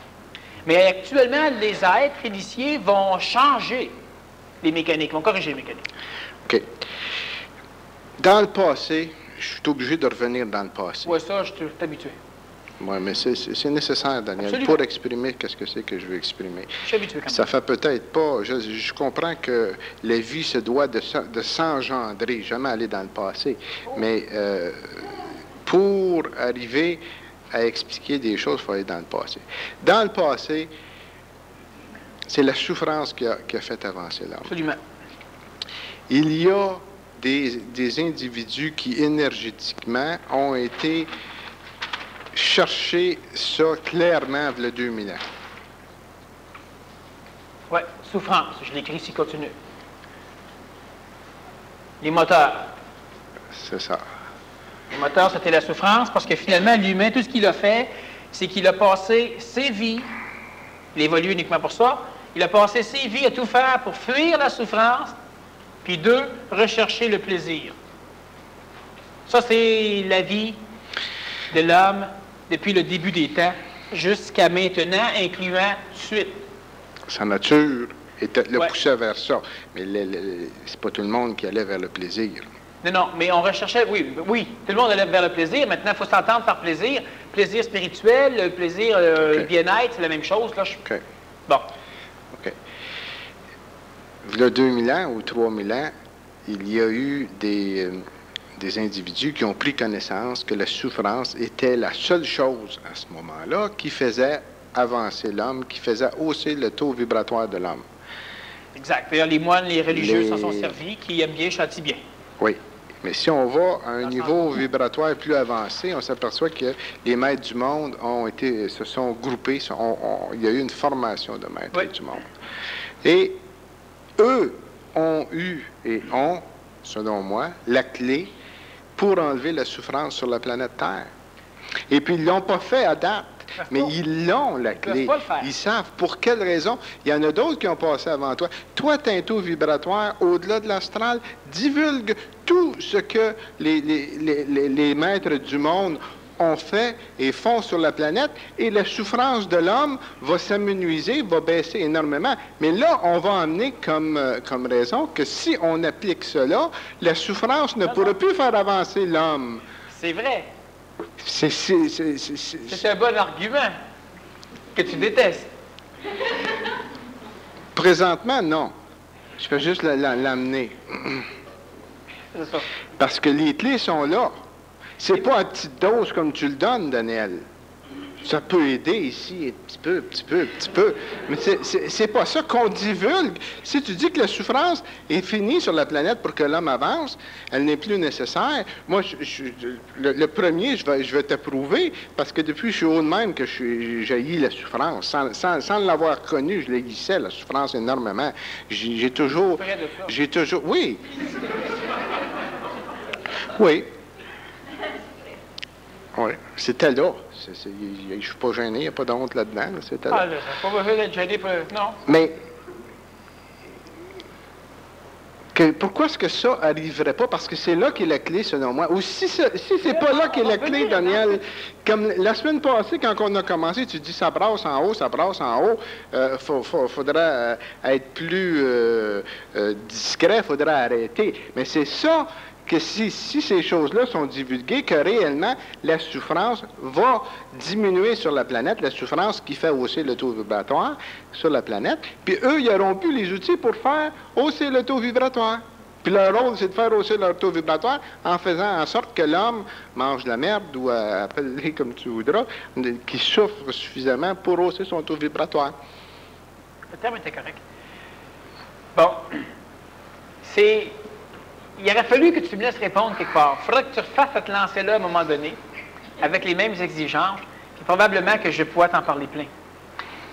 Mais actuellement, les êtres initiés vont changer les mécaniques, vont corriger les mécaniques. OK. Dans le passé, je suis obligé de revenir dans le passé. Oui, ça, je suis habitué. Oui, mais c'est nécessaire, Daniel, Absolument. pour exprimer qu'est-ce que c'est que je veux exprimer. Je suis habitué quand Ça même. fait peut-être pas... Je comprends que la vie se doit de s'engendrer, jamais aller dans le passé. Mais pour arriver à expliquer des choses, il faut aller dans le passé. Dans le passé, c'est la souffrance qui a fait avancer l'homme. Absolument. Il y a des individus qui, énergétiquement, ont été chercher ça clairement il y a 2000 ans. Oui, souffrance. Je l'écris ici, continue. Les moteurs. C'est ça. Les moteurs, c'était la souffrance parce que finalement, l'humain, tout ce qu'il a fait, c'est qu'il a passé ses vies, il évolue uniquement pour ça, il a passé ses vies à tout faire pour fuir la souffrance, puis deux, rechercher le plaisir. Ça, c'est la vie de l'homme depuis le début des temps jusqu'à maintenant, incluant suite. Sa nature le Ouais. poussait vers ça. Mais c'est pas tout le monde qui allait vers le plaisir. Non, non, mais on recherchait, oui, tout le monde allait vers le plaisir. Maintenant, il faut s'entendre par plaisir. Plaisir spirituel, plaisir OK. bien-être, c'est la même chose. Là. OK. Bon, OK. Il y a 2000 ans ou 3000 ans, il y a eu des individus qui ont pris connaissance que la souffrance était la seule chose à ce moment-là qui faisait avancer l'homme, qui faisait hausser le taux vibratoire de l'homme. exact. D'ailleurs, les moines, les religieux Les- s'en sont servis, qui aiment bien, châtient bien. Oui. Mais si on va à un Dans ce niveau sens. vibratoire plus avancé, on s'aperçoit que les maîtres du monde se sont groupés. Il y a eu une formation de maîtres Oui. du monde. Et eux ont eu et ont, selon moi, la clé pour enlever la souffrance sur la planète Terre. Et puis, ils ne l'ont pas fait à date. peuvent Mais pas. ils l'ont, la clé. peuvent pas le faire. Ils savent pour quelle raison. Il y en a d'autres qui ont passé avant toi. Toi, tu as un taux vibratoire au-delà de l'astral. Divulgue tout ce que les maîtres du monde ont fait et font sur la planète, et la souffrance de l'homme va s'amenuiser, va baisser énormément. Mais là, on va emmener comme raison que si on applique cela, la souffrance ne pourra plus faire avancer l'homme. C'est vrai. C'est C'est un bon argument que tu détestes. présentement, non. Je peux juste l'amener. C'est ça. Parce que les clés sont là. C'est pas à petite dose comme tu le donnes, Daniel. Ça peut aider ici, un petit peu. Mais c'est pas ça qu'on divulgue. Si tu dis que la souffrance est finie sur la planète pour que l'homme avance, elle n'est plus nécessaire. Moi, le premier, je vais t'approuver, parce que depuis que je suis haut de même que j'haïs la souffrance. Sans l'avoir connue, je l'haïssais, la souffrance, énormément. J'ai toujours... Près de ça. J'ai toujours... Oui. Oui. Oui, c'était là. Je ne suis pas gêné, il n'y a pas de honte là-dedans. Là, c'était Ah, là. là, ça n'a pas besoin d'être gêné pour... Non. Mais pourquoi est-ce que ça n'arriverait pas? Parce que c'est là qu'est la clé, selon moi. Ou si c'est pas là qu'est la clé, Daniel, comme la semaine passée, quand on a commencé, tu dis ça brasse en haut, faudra être plus discret, faudra arrêter. Mais c'est ça que si ces choses-là sont divulguées, que réellement la souffrance va diminuer sur la planète, la souffrance qui fait hausser le taux vibratoire sur la planète, puis eux, ils n'auront plus les outils pour faire hausser le taux vibratoire. Puis leur rôle, c'est de faire hausser leur taux vibratoire en faisant en sorte que l'homme mange de la merde, ou appelle-les comme tu voudras, qui souffre suffisamment pour hausser son taux vibratoire. Le terme était correct. Bon. Il aurait fallu que tu me laisses répondre quelque part. Il faudrait que tu refasses cette lancée-là à un moment donné, avec les mêmes exigences, puis probablement que je pourrais t'en parler plein.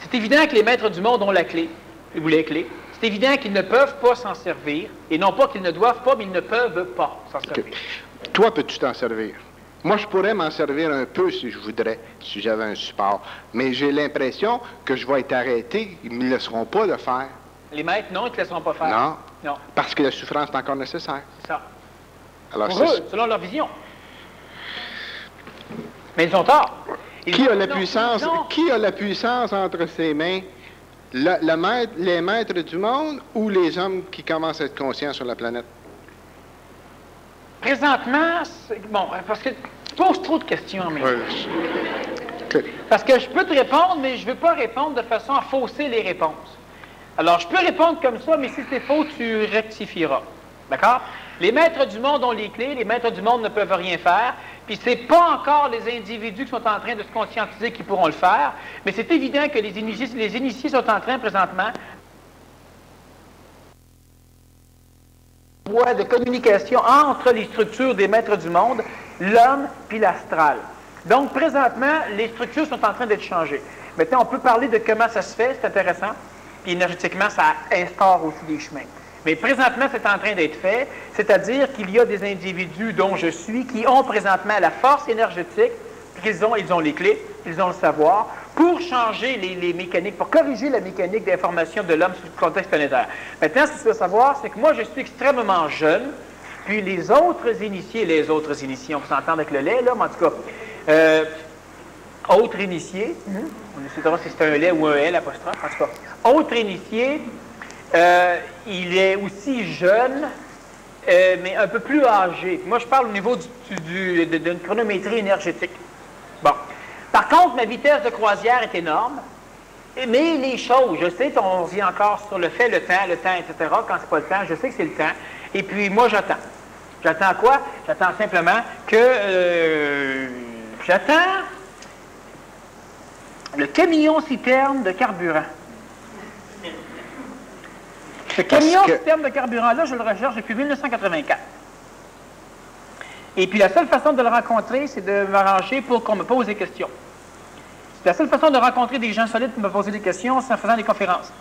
C'est évident que les maîtres du monde ont la clé, ou les clés. C'est évident qu'ils ne peuvent pas s'en servir, et non pas qu'ils ne doivent pas, mais ils ne peuvent pas s'en servir. OK. Toi, peux-tu t'en servir? Moi, je pourrais m'en servir un peu si je voudrais, si j'avais un support. Mais j'ai l'impression que je vais être arrêté, ils ne me laisseront pas le faire. Les maîtres, non, ils ne te laisseront pas faire. Non. Non, Parce que la souffrance est encore nécessaire. c'est ça. Alors, Pour eux, selon leur vision. Mais ils ont tort. Qui a la Non, puissance? non. Qui a la puissance entre ses mains? Les maîtres du monde ou les hommes qui commencent à être conscients sur la planète? Présentement, bon, parce que tu poses trop de questions en même temps. OK. Parce que je peux te répondre, mais je ne veux pas répondre de façon à fausser les réponses. Alors, je peux répondre comme ça, mais si c'est faux, tu rectifieras. D'accord? Les maîtres du monde ont les clés, les maîtres du monde ne peuvent rien faire, puis ce n'est pas encore les individus qui sont en train de se conscientiser qui pourront le faire, mais c'est évident que les initiés sont en train, présentement, voie de communication entre les structures des maîtres du monde, l'homme puis l'astral. Donc, présentement, les structures sont en train d'être changées. Maintenant, on peut parler de comment ça se fait, c'est intéressant, puis énergétiquement, ça instaure aussi des chemins. Mais présentement, c'est en train d'être fait, c'est-à-dire qu'il y a des individus dont je suis qui ont présentement la force énergétique, ils ont les clés, ils ont le savoir, pour changer les mécaniques, pour corriger la mécanique d'information de l'homme sur le contexte planétaire. Maintenant, ce qu'il faut savoir, c'est que moi, je suis extrêmement jeune, puis les autres initiés, on peut s'entendre avec le lait, là, mais en tout cas, autres initiés, on décidera si c'est un lait ou un L apostrophe, en tout cas, autre initié, il est aussi jeune, mais un peu plus âgé. Moi, je parle au niveau d'une chronométrie énergétique. Bon. Par contre, ma vitesse de croisière est énorme, mais les choses, je sais qu'on revient encore sur le fait, le temps, etc. Quand c'est pas le temps, je sais que c'est le temps. Et puis, moi, j'attends. J'attends quoi? J'attends simplement que... j'attends le camion-citerne de carburant. Ce camion-citerne de carburant-là, je le recherche depuis 1984. Et puis la seule façon de le rencontrer, c'est de m'arranger pour qu'on me pose des questions. La seule façon de rencontrer des gens solides pour me poser des questions, c'est en faisant des conférences.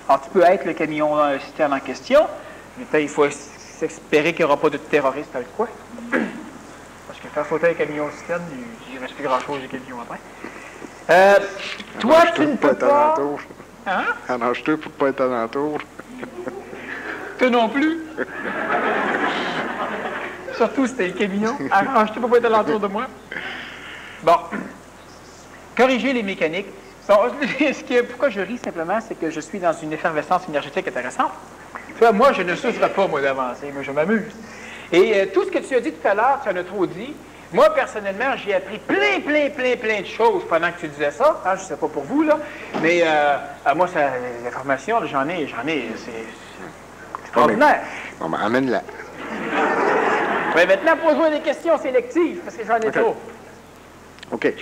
Alors, tu peux être le camion-citerne en question, mais il faut espérer qu'il n'y aura pas de terroristes avec quoi. Parce que faire sauter un camion-citerne, il ne reste plus grand-chose des camions après. Toi, tu ne peux pas... Hein? Arrange-toi pour ne pas être alentour. Toi non plus. Surtout si t'es le camion. Arrange-toi pour ne pas être alentour de moi. Bon. Corriger les mécaniques. Bon, pourquoi je ris simplement, c'est que je suis dans une effervescence énergétique intéressante. Tu vois, moi, je ne souffre pas, moi, d'avancer. Moi, je m'amuse. Et tout ce que tu as dit tout à l'heure, tu en as trop dit. Moi, personnellement, j'ai appris plein de choses pendant que tu disais ça. Je ne sais pas pour vous, là. Mais moi, l'information, j'en ai, c'est extraordinaire. Bon, ben, amène-la. Mais maintenant, pose-moi des questions sélectives, parce que j'en ai trop. OK.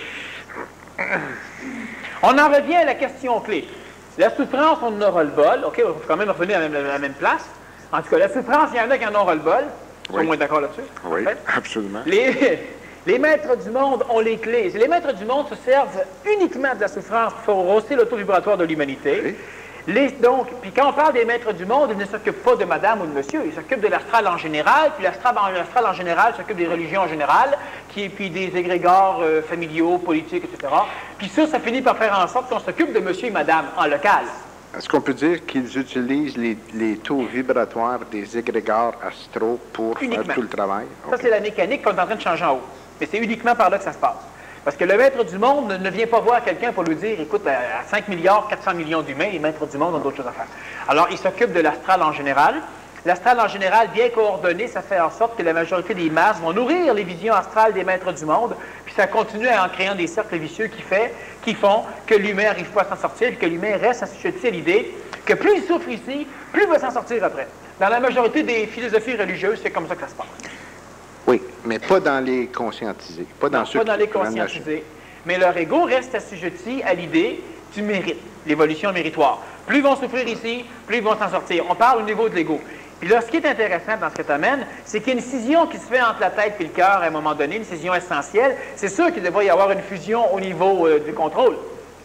On en revient à la question clé. La souffrance, on en aura le bol. OK, on va quand même revenir à la même place. En tout cas, la souffrance, il y en a qui en auront le bol. Oui. Au moins d'accord là-dessus? Oui, absolument. Les maîtres du monde ont les clés. Les maîtres du monde se servent uniquement de la souffrance pour hausser l'auto-vibratoire de l'humanité. Oui. Donc, puis quand on parle des maîtres du monde, ils ne s'occupent pas de madame ou de monsieur, ils s'occupent de l'astral en général, puis l'astral en général s'occupe des religions en général, puis des égrégores familiaux, politiques, etc. Puis ça finit par faire en sorte qu'on s'occupe de monsieur et madame en local. Est-ce qu'on peut dire qu'ils utilisent les taux vibratoires des égrégores astraux pour faire tout le travail? Ça, c'est la mécanique qu'on est en train de changer en haut. Mais c'est uniquement par là que ça se passe. Parce que le maître du monde ne vient pas voir quelqu'un pour lui dire, écoute, à 5 milliards, 400 millions d'humains, les maîtres du monde ont d'autres choses à faire. Alors, il s'occupe de l'astral en général. L'astral en général, bien coordonné, ça fait en sorte que la majorité des masses vont nourrir les visions astrales des maîtres du monde, puis ça continue en créant des cercles vicieux qui font que l'humain n'arrive pas à s'en sortir, et que l'humain reste assujetti à l'idée que plus il souffre ici, plus il va s'en sortir après. Dans la majorité des philosophies religieuses, c'est comme ça que ça se passe. Oui, mais pas dans les conscientisés. Pas dans les conscientisés. Mais leur ego reste assujetti à l'idée du mérite, l'évolution méritoire. Plus ils vont souffrir ici, plus ils vont s'en sortir. On parle au niveau de l'ego. Puis là, ce qui est intéressant dans ce que tu amènes, c'est qu'il y a une fusion qui se fait entre la tête et le cœur à un moment donné, une fusion essentielle. C'est sûr qu'il devrait y avoir une fusion au niveau du contrôle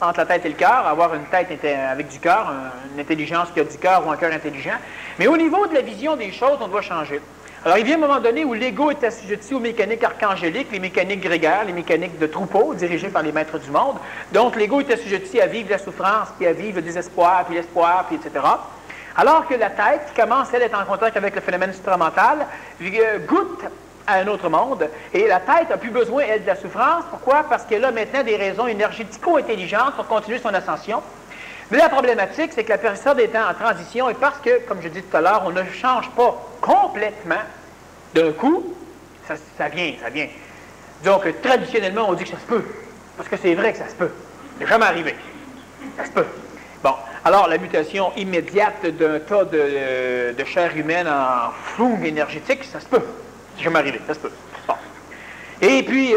entre la tête et le cœur, avoir une tête avec du cœur, une intelligence qui a du cœur ou un cœur intelligent. Mais au niveau de la vision des choses, on doit changer. Alors, il vient un moment donné où l'ego est assujetti aux mécaniques archangéliques, les mécaniques grégaires, les mécaniques de troupeau dirigées par les maîtres du monde. Donc, l'ego est assujetti à vivre la souffrance, puis à vivre le désespoir, puis l'espoir, puis etc. Alors que la tête, qui commence, elle, à être en contact avec le phénomène supramental, goûte à un autre monde. Et la tête n'a plus besoin, elle, de la souffrance. Pourquoi? Parce qu'elle a maintenant des raisons énergético-intelligentes pour continuer son ascension. Mais la problématique, c'est que la personne est en transition et parce que, comme je dis tout à l'heure, on ne change pas complètement d'un coup, ça vient. Donc, traditionnellement, on dit que ça se peut. Parce que c'est vrai que ça se peut. C'est jamais arrivé. Ça se peut. Bon, alors la mutation immédiate d'un tas de chair humaine en flou énergétique, ça se peut. C'est jamais arrivé, ça se peut. Bon. Et puis,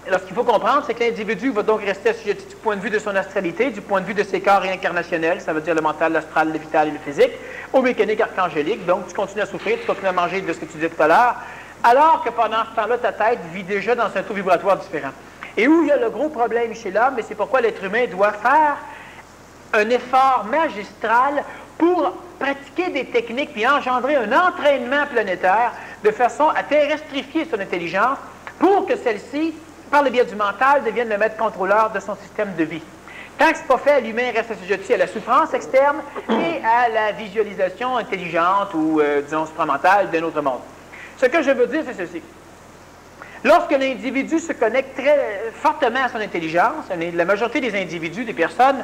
alors, ce qu'il faut comprendre, c'est que l'individu va donc rester assujetti du point de vue de son astralité, du point de vue de ses corps réincarnationnels, ça veut dire le mental, l'astral, le vital et le physique, aux mécaniques archangéliques. Donc, tu continues à souffrir, tu continues à manger de ce que tu disais tout à l'heure, alors que pendant ce temps-là, ta tête vit déjà dans un taux vibratoire différent. Et où il y a le gros problème chez l'homme, et c'est pourquoi l'être humain doit faire un effort magistral pour pratiquer des techniques puis engendrer un entraînement planétaire de façon à terrestrifier son intelligence pour que celle-ci, par le biais du mental, devienne le maître contrôleur de son système de vie. Tant que ce n'est pas fait, l'humain reste assujetti à la souffrance externe et à la visualisation intelligente ou, disons, supramentale d'un autre monde. Ce que je veux dire, c'est ceci. Lorsque l'individu se connecte très fortement à son intelligence, la majorité des individus, des personnes,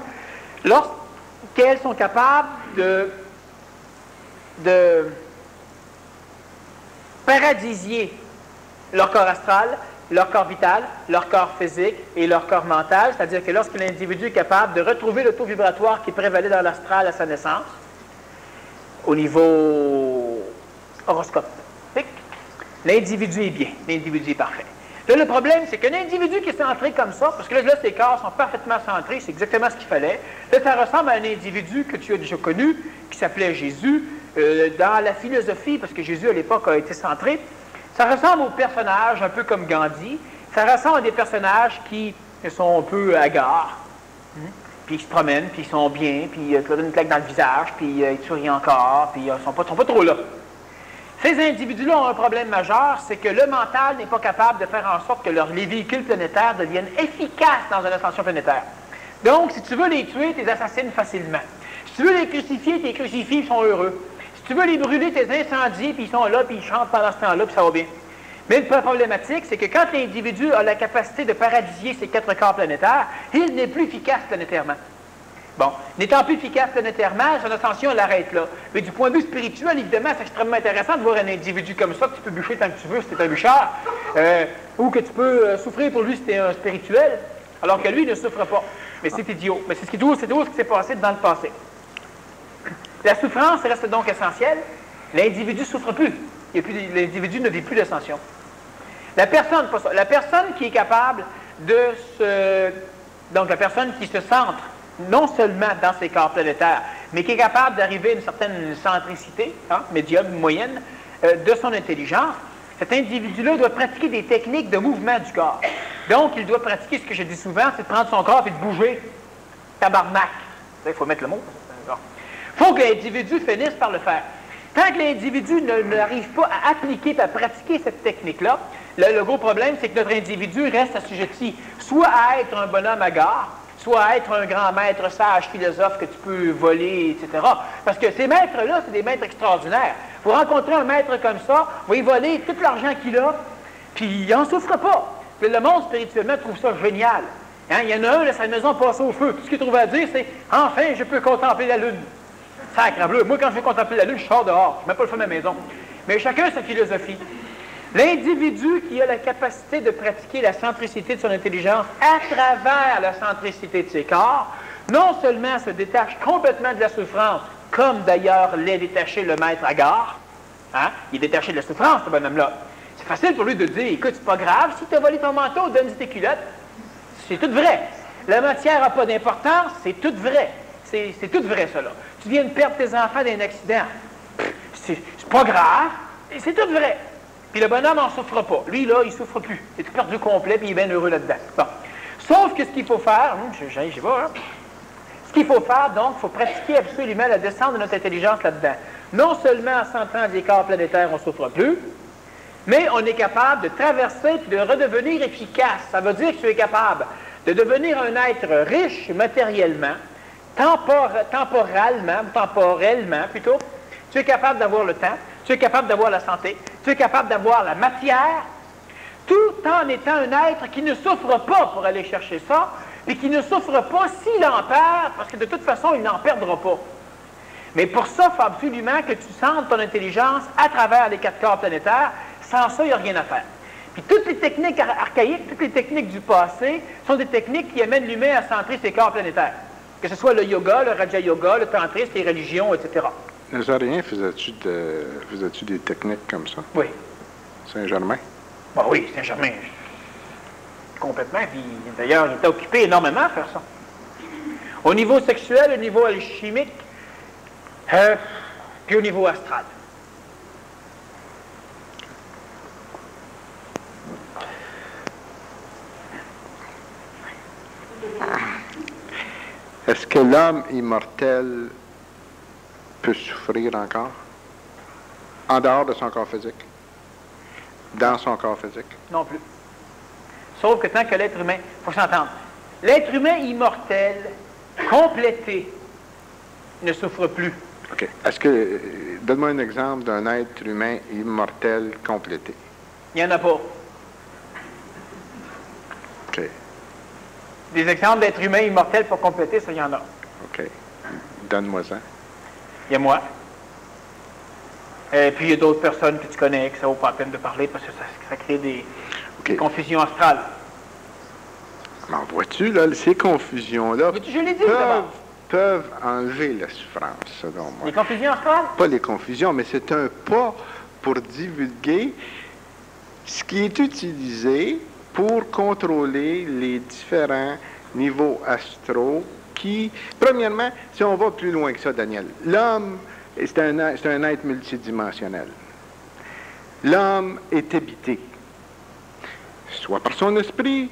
lorsqu'elles sont capables de paradisier leur corps astral, leur corps vital, leur corps physique et leur corps mental, c'est-à-dire que lorsque l'individu est capable de retrouver le taux vibratoire qui prévalait dans l'astral à sa naissance, au niveau horoscopique, l'individu est bien, l'individu est parfait. Là, le problème, c'est qu'un individu qui est centré comme ça, parce que là, ses corps sont parfaitement centrés, c'est exactement ce qu'il fallait. Là, ça ressemble à un individu que tu as déjà connu, qui s'appelait Jésus, dans la philosophie, parce que Jésus, à l'époque, a été centré. Ça ressemble aux personnages, un peu comme Gandhi. Ça ressemble à des personnages qui sont un peu hagards, puis ils se promènent, puis ils sont bien, puis ils te donnent une claque dans le visage, puis ils te sourient encore, puis ils ne sont pas trop là. Ces individus-là ont un problème majeur, c'est que le mental n'est pas capable de faire en sorte que les véhicules planétaires deviennent efficaces dans une ascension planétaire. Donc, si tu veux les tuer, tu les assassines facilement. Si tu veux les crucifier, tu les crucifies, ils sont heureux. Si tu veux les brûler, tu les incendies, puis ils sont là, puis ils chantent pendant ce temps-là, puis ça va bien. Mais le problématique, c'est que quand l'individu a la capacité de paradisier ses 4 corps planétaires, il n'est plus efficace planétairement. Bon, n'étant plus efficace planétairement, son ascension, elle arrête là. Mais du point de vue spirituel, évidemment, c'est extrêmement intéressant de voir un individu comme ça, que tu peux bûcher tant que tu veux si tu es un bûcheur, ou que tu peux souffrir pour lui si tu es un spirituel, alors que lui, il ne souffre pas. Mais c'est idiot. Mais c'est tout ce qui s'est passé dans le passé. La souffrance reste donc essentielle. L'individu ne souffre plus. L'individu ne vit plus d'ascension. La personne qui est capable donc la personne qui se centre non seulement dans ses corps planétaires, mais qui est capable d'arriver à une certaine centricité, médium, moyenne, de son intelligence, cet individu-là doit pratiquer des techniques de mouvement du corps. Donc, il doit pratiquer ce que je dis souvent, c'est de prendre son corps et de bouger. Tabarnak. Il faut mettre le mot. Il faut que l'individu finisse par le faire. Tant que l'individu n'arrive pas à appliquer et à pratiquer cette technique-là, le gros problème, c'est que notre individu reste assujetti soit à être un bonhomme hagard, soit à être un grand maître sage, philosophe que tu peux voler, etc. Parce que ces maîtres-là, c'est des maîtres extraordinaires. Vous rencontrez un maître comme ça, vous lui volez tout l'argent qu'il a, puis il n'en souffre pas. Puis le monde, spirituellement, trouve ça génial. Il y en a un, sa maison passe au feu. Tout ce qu'il trouve à dire, c'est « Enfin, je peux contempler la lune ». Sacre bleu. Moi, quand je veux contempler la lune, je sors dehors. Je ne mets pas le feu de ma maison. Mais chacun sa philosophie. L'individu qui a la capacité de pratiquer la centricité de son intelligence à travers la centricité de ses corps, non seulement se détache complètement de la souffrance, comme d'ailleurs l'est détaché le maître hagard, il est détaché de la souffrance, ce bonhomme-là. C'est facile pour lui de dire, écoute, c'est pas grave, si tu as volé ton manteau, donne-y tes culottes. C'est tout vrai. La matière n'a pas d'importance, c'est tout vrai. C'est tout vrai, cela. Tu viens de perdre tes enfants d'un accident. C'est pas grave, c'est tout vrai. Puis le bonhomme n'en souffre pas. Lui, là, il ne souffre plus. Il est perdu complet, puis il est bien heureux là-dedans. Bon. Sauf que ce qu'il faut faire, j'y vais, ce qu'il faut faire, donc, il faut pratiquer absolument la descente de notre intelligence là-dedans. Non seulement en centrant des corps planétaires, on ne souffre plus, mais on est capable de traverser et de redevenir efficace. Ça veut dire que tu es capable de devenir un être riche matériellement, temporellement plutôt. Tu es capable d'avoir le temps, tu es capable d'avoir la santé, tu es capable d'avoir la matière, tout en étant un être qui ne souffre pas pour aller chercher ça, et qui ne souffre pas s'il en perd, parce que de toute façon, il n'en perdra pas. Mais pour ça, il faut absolument que tu sentes ton intelligence à travers les 4 corps planétaires. Sans ça, il n'y a rien à faire. Puis toutes les techniques archaïques, toutes les techniques du passé sont des techniques qui amènent l'humain à centrer ses corps planétaires. Que ce soit le yoga, le raja yoga, le tantrisme, les religions, etc. Nazarien, faisais-tu des techniques comme ça? Oui. Saint-Germain? Ben oui, Saint-Germain. Complètement. Puis d'ailleurs, il était occupé énormément à faire ça. Au niveau sexuel, au niveau alchimique, puis au niveau astral. Est-ce que l'homme immortel peut souffrir encore? En dehors de son corps physique? Dans son corps physique? Non plus. Sauf que tant que l'être humain, il faut s'entendre, l'être humain immortel, complété, ne souffre plus. OK. Est-ce que, donne-moi un exemple d'un être humain immortel complété. Il n'y en a pas. OK. Des exemples d'êtres humains immortels pour compléter, ça, il y en a. OK. Donne-moi ça. Il y a moi. Et puis, il y a d'autres personnes que tu connais, que ça vaut pas la peine de parler parce que ça crée des confusions astrales. Alors, vois-tu, là, ces confusions-là Je l'ai dit d'abord. peuvent enlever la souffrance, selon moi. Les confusions astrales? Pas les confusions, mais c'est un pas pour divulguer ce qui est utilisé pour contrôler les différents niveaux astraux qui, premièrement, si on va plus loin que ça, Daniel, l'homme, c'est un être multidimensionnel. L'homme est habité, soit par son esprit,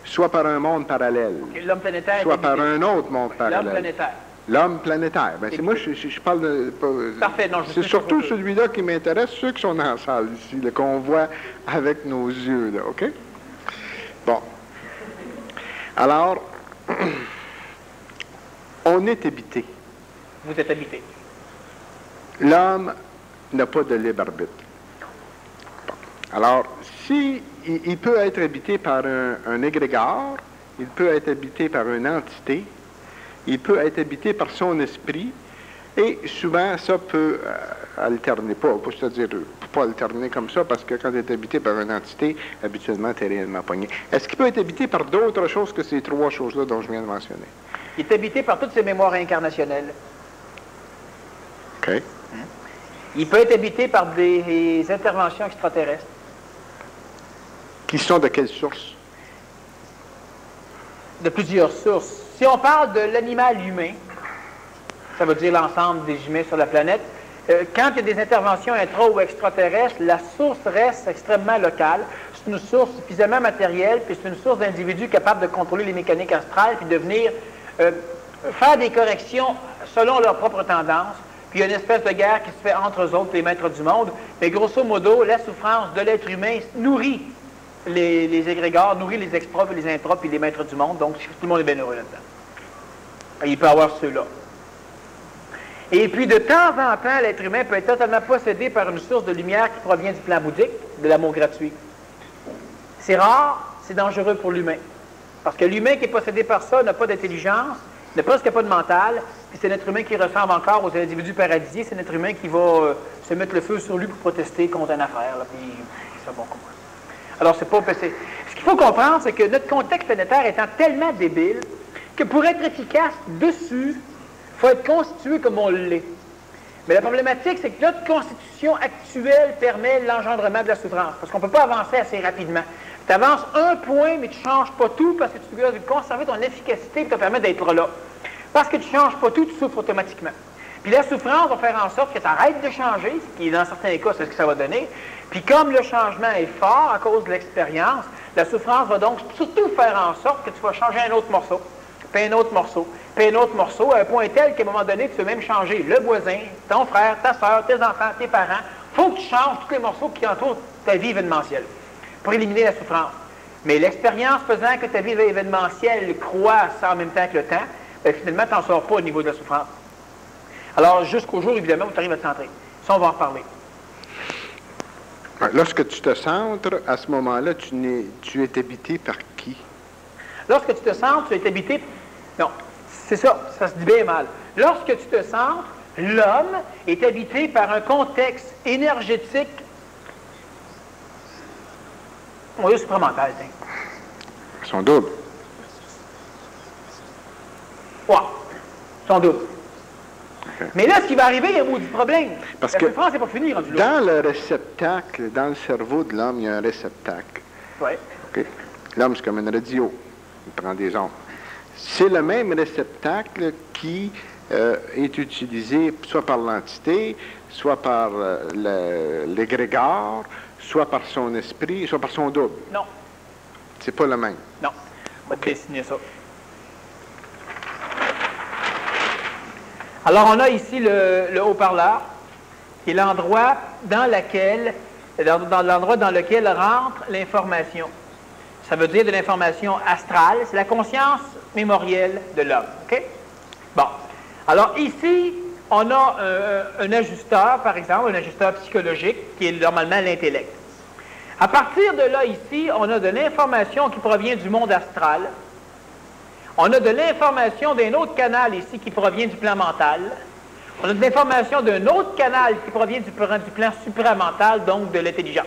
soit par un monde parallèle, L'homme planétaire soit est par habité. un autre monde parallèle. L'homme planétaire. L'homme planétaire. Ben, c'est moi, je parle de... Parfait, non, je c'est sais surtout pas. celui-là qui m'intéresse, ceux qui sont dans la salle ici, là, qu'on voit avec nos yeux, là, OK? Bon. Alors, on est habité. Vous êtes habité. L'homme n'a pas de libre arbitre. Bon. Alors, si il peut être habité par un égrégore, il peut être habité par une entité, il peut être habité par son esprit, et souvent, ça peut alterner, c'est-à-dire, pas alterner comme ça, parce que quand tu es habité par une entité, habituellement, tu es réellement pogné. Est-ce qu'il peut être habité par d'autres choses que ces trois choses-là dont je viens de mentionner? Il est habité par toutes ses mémoires incarnationnelles. OK. Il peut être habité par des interventions extraterrestres. Qui sont de quelle source? De plusieurs sources. Si on parle de l'animal humain, ça veut dire l'ensemble des humains sur la planète, quand il y a des interventions intra- ou extraterrestres, la source reste extrêmement locale. C'est une source suffisamment matérielle, puis c'est une source d'individus capables de contrôler les mécaniques astrales, puis de venir faire des corrections selon leurs propres tendances. Puis il y a une espèce de guerre qui se fait entre eux autres, les maîtres du monde. Mais grosso modo, la souffrance de l'être humain nourrit les égrégores, nourrit les expropes, les intropes et les maîtres du monde. Donc, tout le monde est bien heureux là-dedans. Et il peut y avoir ceux-là. Et puis, de temps en temps, l'être humain peut être totalement possédé par une source de lumière qui provient du plan bouddhique, de l'amour gratuit. C'est rare, c'est dangereux pour l'humain. Parce que l'humain qui est possédé par ça n'a pas d'intelligence, n'a presque pas de mental, puis c'est l'être humain qui ressemble encore aux individus paradisiers, c'est l'être humain qui va se mettre le feu sur lui pour protester contre une affaire, là, puis c'est bon comme ça. Alors, c'est pas... Ce qu'il faut comprendre, c'est que notre contexte planétaire étant tellement débile que pour être efficace dessus, il faut être constitué comme on l'est. Mais la problématique, c'est que notre constitution actuelle permet l'engendrement de la souffrance, parce qu'on ne peut pas avancer assez rapidement. Tu avances un point, mais tu ne changes pas tout, parce que tu dois conserver ton efficacité qui te permet d'être là. Parce que tu ne changes pas tout, tu souffres automatiquement. Puis la souffrance va faire en sorte que tu arrêtes de changer, ce qui, dans certains cas, c'est ce que ça va donner. Puis comme le changement est fort à cause de l'expérience, la souffrance va donc surtout faire en sorte que tu vas changer un autre morceau, puis un autre morceau, puis un autre morceau, à un point tel qu'à un moment donné, tu peux même changer le voisin, ton frère, ta soeur, tes enfants, tes parents. Il faut que tu changes tous les morceaux qui entourent ta vie événementielle pour éliminer la souffrance. Mais l'expérience faisant que ta vie événementielle croisse en même temps que le temps, bien, finalement, tu n'en sors pas au niveau de la souffrance. Alors, jusqu'au jour, évidemment, où tu arrives à te centrer. Ça, on va en reparler. Lorsque tu te centres, à ce moment-là, tu es habité par qui? Lorsque tu te centres, tu es habité... Non, c'est ça se dit bien mal. Lorsque tu te centres, l'homme est habité par un contexte énergétique moelleux supramental, tiens. Ils sont doubles. Ouais, ils sont doubles. Okay. Mais là, ce qui va arriver, il y a un maudit problème. Parce la que souffrance n'est pas finie, rendu là. dans le réceptacle, dans le cerveau de l'homme, il y a un réceptacle. Oui. Okay. L'homme, c'est comme une radio. Il prend des ondes. C'est le même réceptacle qui est utilisé soit par l'entité, soit par l'égrégore, soit par son esprit, soit par son double. Non. C'est pas le même. Non. On va dessiner ça. Alors, on a ici le haut-parleur, qui est l'endroit dans lequel rentre l'information. Ça veut dire de l'information astrale. C'est la conscience mémorielle de l'homme. OK? Bon. Alors, ici, on a un ajusteur, par exemple, un ajusteur psychologique, qui est normalement l'intellect. À partir de là, ici, on a de l'information qui provient du monde astral. On a de l'information d'un autre canal ici qui provient du plan mental. On a de l'information d'un autre canal qui provient du plan supramental, donc de l'intelligence.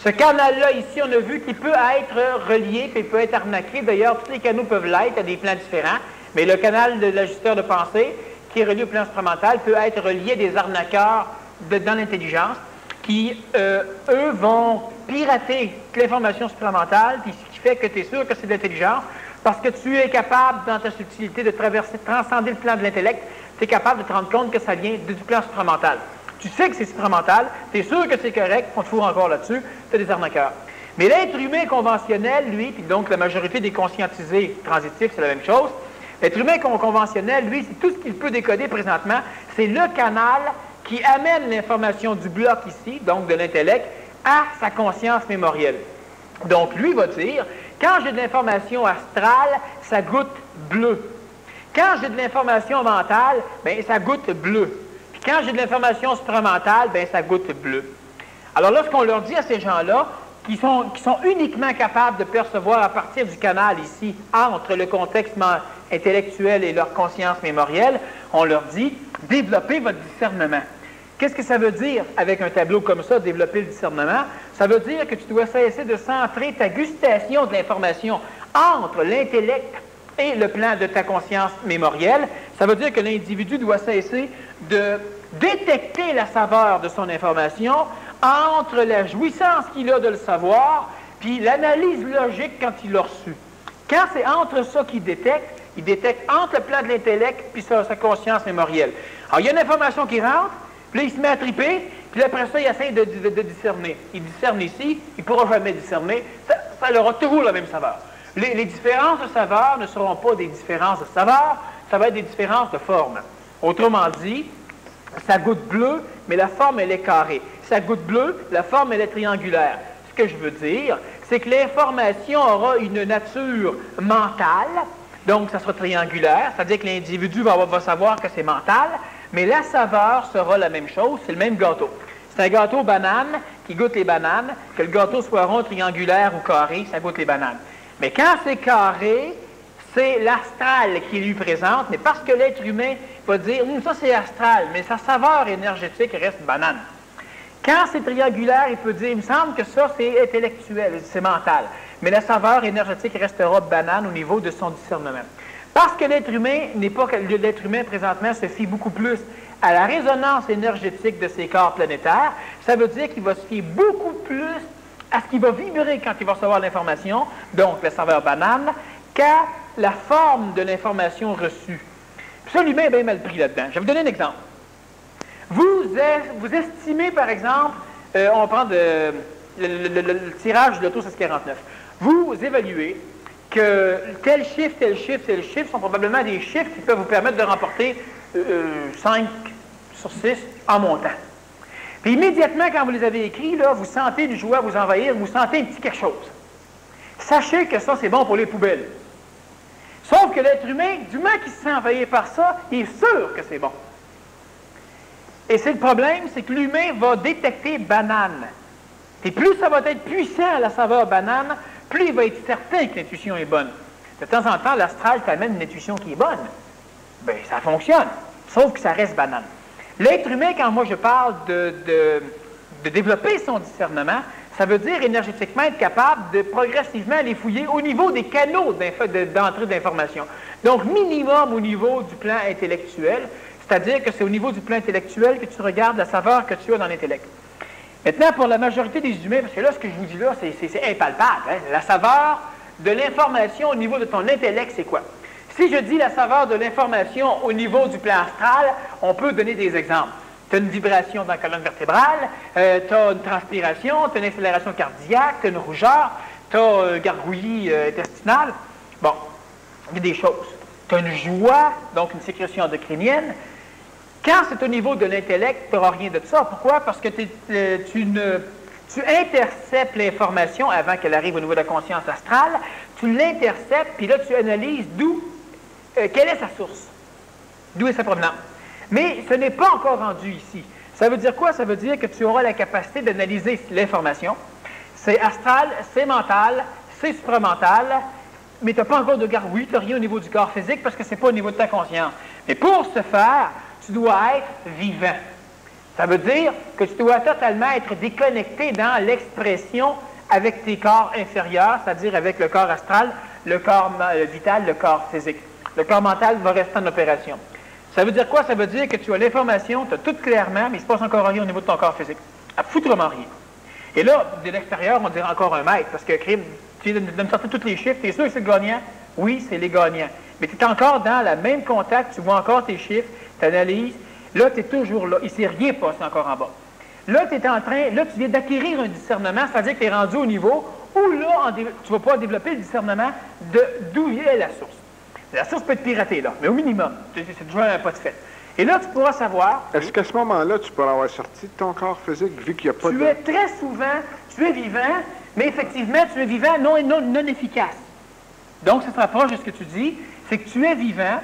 Ce canal-là, ici, on a vu qu'il peut être relié, puis il peut être arnaqué. D'ailleurs, tous les canaux peuvent l'être à des plans différents. Mais le canal de l'ajusteur de pensée, qui est relié au plan supramental, peut être relié à des arnaqueurs dans l'intelligence qui, eux, vont pirater l'information supramentale, puis ce qui fait que tu es sûr que c'est de l'intelligence, parce que tu es capable, dans ta subtilité, de transcender le plan de l'intellect, tu es capable de te rendre compte que ça vient du plan supramental. Tu sais que c'est supramental, tu es sûr que c'est correct, on te fout encore là-dessus, tu es des arnaqueurs. Mais l'être humain conventionnel, lui, puis donc la majorité des conscientisés transitifs, c'est la même chose. L'être humain conventionnel, lui, c'est tout ce qu'il peut décoder présentement, c'est le canal qui amène l'information du bloc ici, donc de l'intellect, à sa conscience mémorielle. Donc, lui va dire, quand j'ai de l'information astrale, ça goûte bleu. Quand j'ai de l'information mentale, bien, ça goûte bleu. Puis quand j'ai de l'information supramentale, bien, ça goûte bleu. Alors, lorsqu'on leur dit à ces gens-là, qui sont uniquement capables de percevoir à partir du canal ici, entre le contexte intellectuel et leur conscience mémorielle, on leur dit, développez votre discernement. Qu'est-ce que ça veut dire, avec un tableau comme ça, développer le discernement? Ça veut dire que tu dois cesser de centrer ta gustation de l'information entre l'intellect et le plan de ta conscience mémorielle. Ça veut dire que l'individu doit cesser de détecter la saveur de son information entre la jouissance qu'il a de le savoir puis l'analyse logique quand il l'a reçu. Quand c'est entre ça qu'il détecte, il détecte entre le plan de l'intellect puis sa conscience mémorielle. Alors, il y a une information qui rentre, puis là, il se met à triper, puis après ça, il essaie de discerner. Il discerne ici, il ne pourra jamais discerner, ça aura toujours la même saveur. Les différences de saveur ne seront pas des différences de saveur, ça va être des différences de forme. Autrement dit, ça goûte bleu, mais la forme, elle est carrée. Ça goûte bleu, la forme, elle est triangulaire. Ce que je veux dire, c'est que l'information aura une nature mentale, donc ça sera triangulaire, c'est-à-dire que l'individu va savoir que c'est mental, mais la saveur sera la même chose, c'est le même gâteau. C'est un gâteau banane qui goûte les bananes, que le gâteau soit rond, triangulaire ou carré, ça goûte les bananes. Mais quand c'est carré, c'est l'astral qui lui présente, mais parce que l'être humain va dire « ça c'est astral », mais sa saveur énergétique reste banane. Quand c'est triangulaire, il peut dire « il me semble que ça c'est intellectuel, c'est mental », mais la saveur énergétique restera banane au niveau de son discernement. Parce que l'être humain n'est pas que l'être humain présentement se fie beaucoup plus à la résonance énergétique de ses corps planétaires, ça veut dire qu'il va se fier beaucoup plus à ce qui va vibrer quand il va recevoir l'information, donc la saveur banane, qu'à la forme de l'information reçue. Puis ça, l'humain est bien mal pris là-dedans. Je vais vous donner un exemple. Vous estimez, par exemple, on prend le tirage de l'auto 649. Vous évaluez que tel chiffre sont probablement des chiffres qui peuvent vous permettre de remporter 5 sur 6 en montant. Puis immédiatement, quand vous les avez écrits, là, vous sentez une joie vous envahir, vous sentez un petit quelque chose. Sachez que ça, c'est bon pour les poubelles. Sauf que l'être humain, du moment qu'il se sent envahi par ça, il est sûr que c'est bon. Et c'est le problème, c'est que l'humain va détecter banane. Et plus ça va être puissant à la saveur banane, plus il va être certain que l'intuition est bonne. De temps en temps, l'astral t'amène une intuition qui est bonne. Bien, ça fonctionne, sauf que ça reste banane. L'être humain, quand moi je parle de développer son discernement, ça veut dire énergétiquement être capable de progressivement les fouiller au niveau des canaux d'entrée d'information. Donc, minimum au niveau du plan intellectuel, c'est-à-dire que c'est au niveau du plan intellectuel que tu regardes la saveur que tu as dans l'intellect. Maintenant, pour la majorité des humains, parce que là, ce que je vous dis là, c'est impalpable. Hein? La saveur de l'information au niveau de ton intellect, c'est quoi? Si je dis la saveur de l'information au niveau du plan astral, on peut donner des exemples. Tu as une vibration dans la colonne vertébrale, tu as une transpiration, tu as une accélération cardiaque, tu as une rougeur, tu as un gargouillis intestinal. Bon, il y a des choses. Tu as une joie, donc une sécrétion endocrinienne. Quand c'est au niveau de l'intellect, tu n'auras rien de ça. Pourquoi? Parce que tu interceptes l'information avant qu'elle arrive au niveau de la conscience astrale, tu l'interceptes, puis là, tu analyses quelle est sa source, d'où est sa provenance. Mais ce n'est pas encore rendu ici. Ça veut dire quoi? Ça veut dire que tu auras la capacité d'analyser l'information. C'est astral, c'est mental, c'est supramental, mais tu n'as pas encore de gargouille, tu n'as rien au niveau du corps physique parce que ce n'est pas au niveau de ta conscience. Mais pour ce faire, tu dois être vivant. Ça veut dire que tu dois totalement être déconnecté dans l'expression avec tes corps inférieurs, c'est-à-dire avec le corps astral, le corps vital, le corps physique. Le corps mental va rester en opération. Ça veut dire quoi? Ça veut dire que tu as l'information, tu as tout clairement, mais il ne se passe encore rien au niveau de ton corps physique. Foutrement rien. Et là, de l'extérieur, on dirait encore un maître, parce que crime, tu viens de me sortir tous les chiffres, tu es sûr que c'est le gagnant? Oui, c'est les gagnants. Mais tu es encore dans le même contact, tu vois encore tes chiffres, tu analyses, là, tu es toujours là, il ne s'est rien passé encore en bas. Là, tu viens d'acquérir un discernement, c'est-à-dire que tu es rendu au niveau où là, tu vas pouvoir développer le discernement d'où vient la source. La source peut être piratée, là, mais au minimum. C'est toujours un pas de fait. Et là, tu pourras savoir... Est-ce qu'à ce moment-là, tu pourras avoir sorti de ton corps physique, vu qu'il n'y a pas de... Tu es très souvent, tu es vivant, mais effectivement, tu es vivant non efficace. Donc, ça se rapproche de ce que tu dis, c'est que tu es vivant,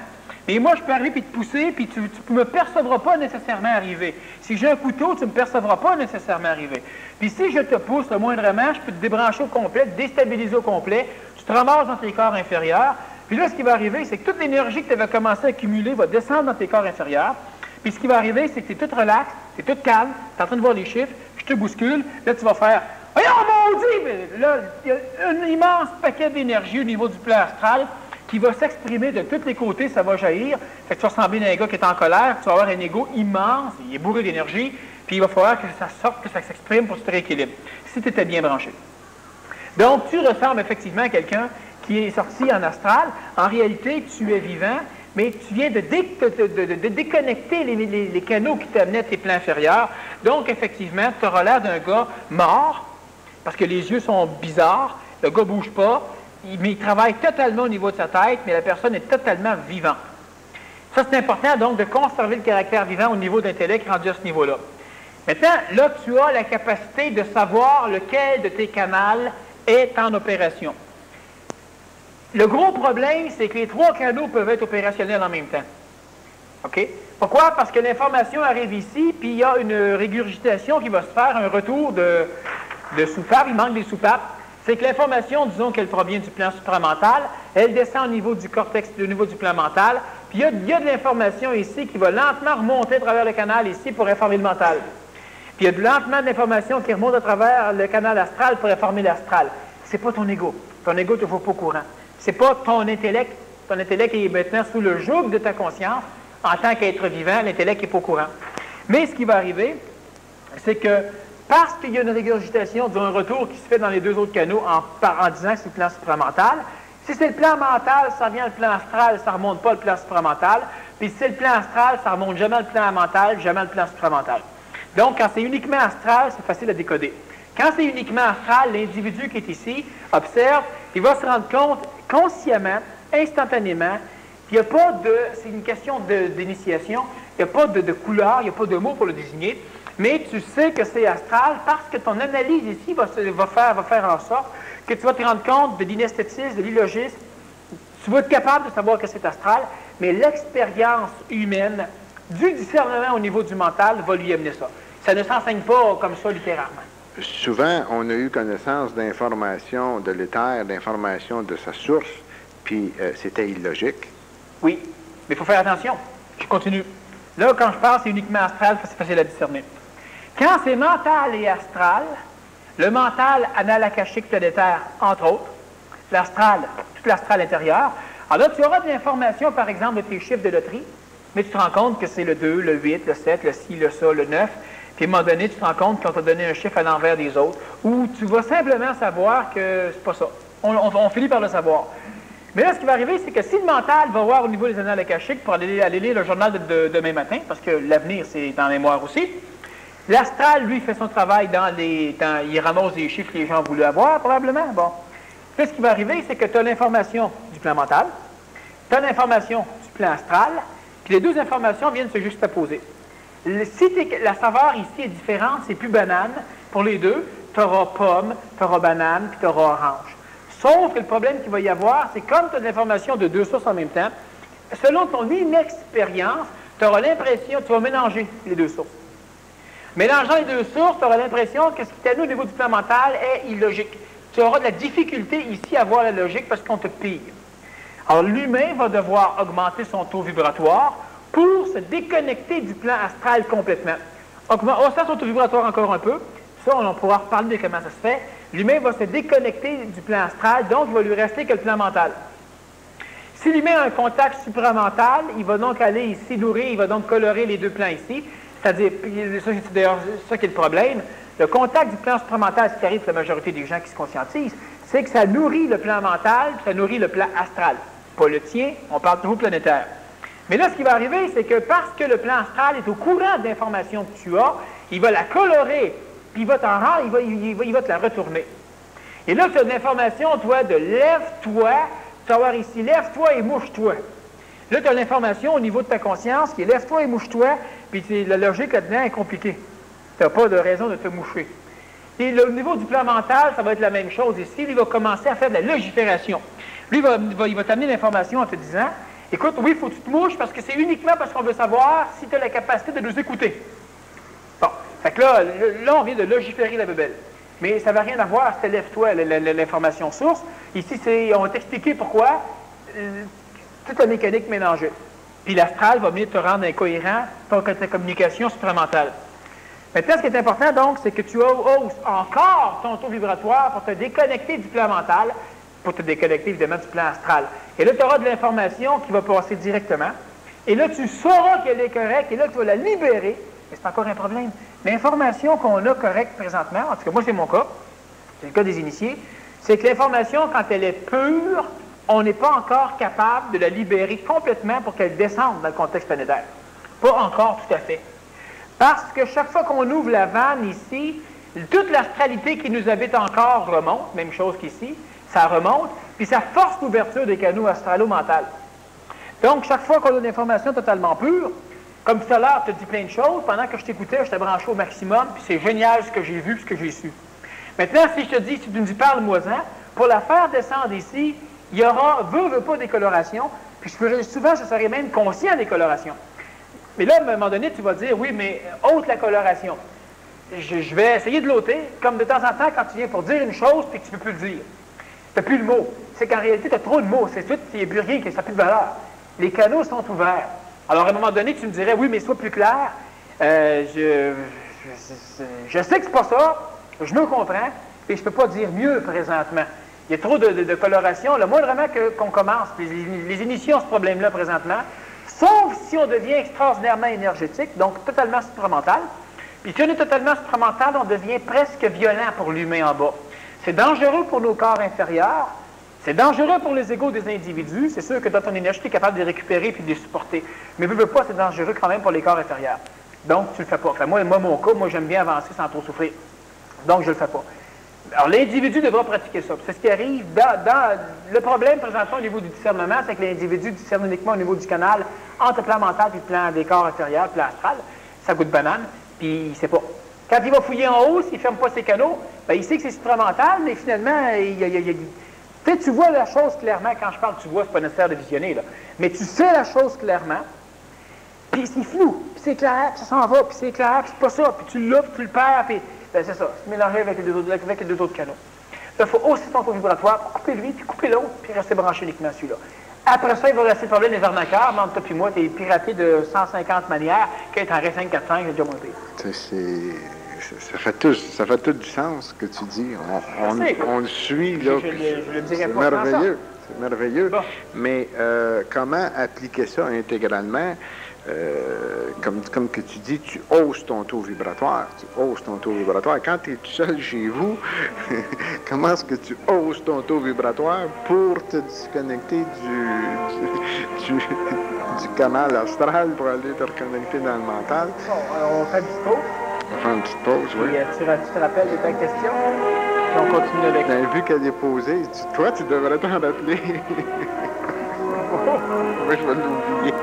mais moi, je peux arriver et te pousser, puis tu ne me percevras pas nécessairement arriver. Si j'ai un couteau, tu ne me percevras pas nécessairement arriver. Puis si je te pousse le moindrement, je peux te débrancher au complet, te déstabiliser au complet, tu te ramasses dans tes corps inférieurs. Puis là, ce qui va arriver, c'est que toute l'énergie que tu avais commencé à accumuler va descendre dans tes corps inférieurs. Puis ce qui va arriver, c'est que tu es tout relax, tu es tout calme, tu es en train de voir les chiffres, je te bouscule, là, tu vas faire « Voyons, maudit! » Mais là, il y a un immense paquet d'énergie au niveau du plan astral qui va s'exprimer de tous les côtés, ça va jaillir. Fait que tu vas ressembler à un gars qui est en colère, tu vas avoir un ego immense, il est bourré d'énergie, puis il va falloir que ça sorte, que ça s'exprime pour se rééquilibrer, si tu étais bien branché. Donc, tu ressembles effectivement à quelqu'un qui est sorti en astral. En réalité, tu es vivant, mais tu viens de déconnecter les canaux qui t'amenaient à tes plans inférieurs. Donc, effectivement, tu auras l'air d'un gars mort, parce que les yeux sont bizarres, le gars ne bouge pas, mais il travaille totalement au niveau de sa tête, mais la personne est totalement vivante. Ça, c'est important, donc, de conserver le caractère vivant au niveau d'intellect rendu à ce niveau-là. Maintenant, là, tu as la capacité de savoir lequel de tes canaux est en opération. Le gros problème, c'est que les trois canaux peuvent être opérationnels en même temps. OK? Pourquoi? Parce que l'information arrive ici, puis il y a une régurgitation qui va se faire, un retour de soupapes, il manque des soupapes. C'est que l'information, disons qu'elle provient du plan supramental, elle descend au niveau du cortex, au niveau du plan mental, puis il y a de l'information ici qui va lentement remonter à travers le canal ici pour informer le mental. Puis il y a lentement de l'information qui remonte à travers le canal astral pour informer l'astral. C'est pas ton ego. Ton ego ne te faut pas au courant. C'est pas ton intellect. Ton intellect est maintenant sous le joug de ta conscience. En tant qu'être vivant, l'intellect n'est pas au courant. Mais ce qui va arriver, c'est que parce qu'il y a une régurgitation d'un retour qui se fait dans les deux autres canaux en disant que c'est le plan supramental, si c'est le plan mental, ça vient le plan astral, ça ne remonte pas le plan supramental. Puis si c'est le plan astral, ça ne remonte jamais le plan mental, jamais le plan supramental. Donc, quand c'est uniquement astral, c'est facile à décoder. Quand c'est uniquement astral, l'individu qui est ici observe, il va se rendre compte consciemment, instantanément, qu'il n'y a pas de... C'est une question d'initiation, il n'y a pas de couleur, il n'y a pas de mot pour le désigner, mais tu sais que c'est astral parce que ton analyse ici va faire en sorte que tu vas te rendre compte de l'inesthétisme, de l'illogisme. Tu vas être capable de savoir que c'est astral, mais l'expérience humaine du discernement au niveau du mental va lui amener ça. Ça ne s'enseigne pas comme ça littéralement. Souvent, on a eu connaissance d'informations de l'éther, d'informations de sa source, puis c'était illogique. Oui, mais il faut faire attention. Je continue. Là, quand je parle, c'est uniquement astral, c'est facile à discerner. Quand c'est mental et astral, Le mental anal akashique planétaire, entre autres. L'astral, toute l'astral intérieur. Alors là, tu auras de l'information, par exemple, de tes chiffres de loterie, mais tu te rends compte que c'est le 2, le 8, le 7, le ci, le ça, le 9. Puis à un moment donné, tu te rends compte qu'on t'a donné un chiffre à l'envers des autres, ou tu vas simplement savoir que c'est pas ça. On finit par le savoir. Mais là, ce qui va arriver, c'est que si le mental va voir au niveau des annales akashiques pour aller lire le journal de demain matin, parce que l'avenir, c'est en mémoire aussi, l'astral, lui, fait son travail il ramasse des chiffres que les gens ont voulu avoir, probablement. Bon. Là, ce qui va arriver, c'est que tu as l'information du plan mental, tu as l'information du plan astral, puis les deux informations viennent se juxtaposer. Si la saveur ici est différente, c'est plus banane. Pour les deux, tu auras pomme, tu auras banane, puis tu auras orange. Sauf que le problème qu'il va y avoir, c'est comme tu as de l'information de deux sources en même temps, selon ton inexpérience, tu auras l'impression, tu vas mélanger les deux sources. Mélangeant les deux sources, tu auras l'impression que ce qui t'est au niveau du plan mental est illogique. Tu auras de la difficulté ici à voir la logique parce qu'on te pille. Alors, l'humain va devoir augmenter son taux vibratoire pour se déconnecter du plan astral complètement. Augmenter son taux vibratoire encore un peu. Ça, on pourra reparler de comment ça se fait. L'humain va se déconnecter du plan astral, donc il va lui rester que le plan mental. Si l'humain a un contact supramental, il va donc aller ici nourrir, il va donc colorer les deux plans ici. C'est-à-dire, c'est d'ailleurs ça qui est le problème, le contact du plan supramental, ce qui arrive pour la majorité des gens qui se conscientisent, c'est que ça nourrit le plan mental, puis ça nourrit le plan astral. Pas le tien, on parle toujours planétaire. Mais là, ce qui va arriver, c'est que parce que le plan astral est au courant de l'information que tu as, il va la colorer, puis il va t'en rendre, il va te la retourner. Et là, tu as de l'information, toi, de lève-toi, tu vas voir ici, lève-toi et mouche-toi. Là, tu as l'information au niveau de ta conscience qui est lève-toi et mouche-toi, puis la logique là-dedans est compliquée. Tu n'as pas de raison de te moucher. Et au niveau du plan mental, ça va être la même chose ici. Lui, il va commencer à faire de la logifération. Lui, il va t'amener l'information en te disant, écoute, oui, il faut que tu te mouches parce que c'est uniquement parce qu'on veut savoir si tu as la capacité de nous écouter. Bon, fait que là, on vient de logiférer la bebelle. Mais ça ne va rien avoir, c'est lève-toi, l'information source. Ici, on va t'expliquer pourquoi toute la mécanique mélangée. Puis l'astral va venir te rendre incohérent pour ta communication supramentale. Maintenant, ce qui est important, donc, c'est que tu hausses encore ton taux vibratoire pour te déconnecter du plan mental, pour te déconnecter, évidemment, du plan astral. Et là, tu auras de l'information qui va passer directement. Et là, tu sauras qu'elle est correcte, et là, tu vas la libérer. Et c'est encore un problème. L'information qu'on a correcte présentement, en tout cas, moi, c'est mon cas, c'est le cas des initiés, c'est que l'information, quand elle est pure, on n'est pas encore capable de la libérer complètement pour qu'elle descende dans le contexte planétaire. Pas encore tout à fait. Parce que chaque fois qu'on ouvre la vanne ici, toute l'astralité qui nous habite encore remonte, même chose qu'ici, ça remonte, puis ça force l'ouverture des canaux astralo-mentales. Donc, chaque fois qu'on a une information totalement pure, comme tout à l'heure, tu te dis plein de choses, pendant que je t'écoutais, je t'ai branché au maximum, puis c'est génial ce que j'ai vu, ce que j'ai su. Maintenant, si je te dis, si tu me dis parle-moi-en, pour la faire descendre ici, il y aura, veut pas des colorations, puis souvent, je serai même conscient des colorations. Mais là, à un moment donné, tu vas dire, oui, mais ôte la coloration. Je vais essayer de l'ôter, comme de temps en temps, quand tu viens pour dire une chose, puis que tu ne peux plus le dire. Tu n'as plus le mot. C'est qu'en réalité, tu as trop de mots. C'est tout, il n'y a plus rien, ça n'a plus de valeur. Les canaux sont ouverts. Alors, à un moment donné, tu me dirais, oui, mais sois plus clair. Je sais que c'est pas ça, je me comprends, et je ne peux pas dire mieux présentement. Il y a trop de coloration. Le moindrement qu'on commence, les initiés ont ce problème-là présentement, sauf si on devient extraordinairement énergétique, donc totalement supramental. Puis si on est totalement supramental, on devient presque violent pour l'humain en bas. C'est dangereux pour nos corps inférieurs, c'est dangereux pour les égos des individus, c'est sûr que dans ton énergie, tu es capable de les récupérer puis de les supporter. Mais veux pas, c'est dangereux quand même pour les corps inférieurs. Donc, tu le fais pas. Enfin, moi, mon cas, j'aime bien avancer sans trop souffrir. Donc, je le fais pas. Alors, l'individu devra pratiquer ça. C'est ce qui arrive dans le problème présentement au niveau du discernement, c'est que l'individu discerne uniquement au niveau du canal entre le plan mental et le plan des corps inférieurs, le plan astral. Ça goûte banane, puis il ne sait pas. Quand il va fouiller en haut, s'il ne ferme pas ses canaux, ben, il sait que c'est supramental, mais finalement, peut-être tu vois la chose clairement. Quand je parle, tu vois, c'est pas nécessaire de visionner, là. Mais tu sais la chose clairement, puis c'est flou, puis c'est clair, puis ça s'en va, puis c'est clair, puis c'est pas ça, puis tu l'as, puis tu le perds, puis ben, c'est ça, se mélanger avec les deux autres canaux. Il faut hausser ton taux vibratoire pour couper lui, puis couper l'autre, puis rester branché uniquement à celui-là. Après ça, il va rester le problème des arnaqueurs, mais entre toi et moi, tu es piraté de 150 manières, qu'être en R545, j'ai déjà monté. ça fait tout du sens ce que tu dis. On le suit, là. Je le dirais C'est pas sans ça. merveilleux. C'est merveilleux. Bon. Mais comment appliquer ça intégralement? Comme que tu dis, tu hausses ton taux vibratoire. Tu hausses ton taux vibratoire. Quand tu es tout seul chez vous, comment est-ce que tu hausses ton taux vibratoire pour te disconnecter du canal astral pour aller te reconnecter dans le mental? Bon, on fait une petite pause. On va faire une petite pause, oui. Puis, tu te rappelles de ta question? Puis on continue avec ça. Bien, vu qu'elle est posée, toi, tu devrais t'en rappeler. Moi, je vais l'oublier.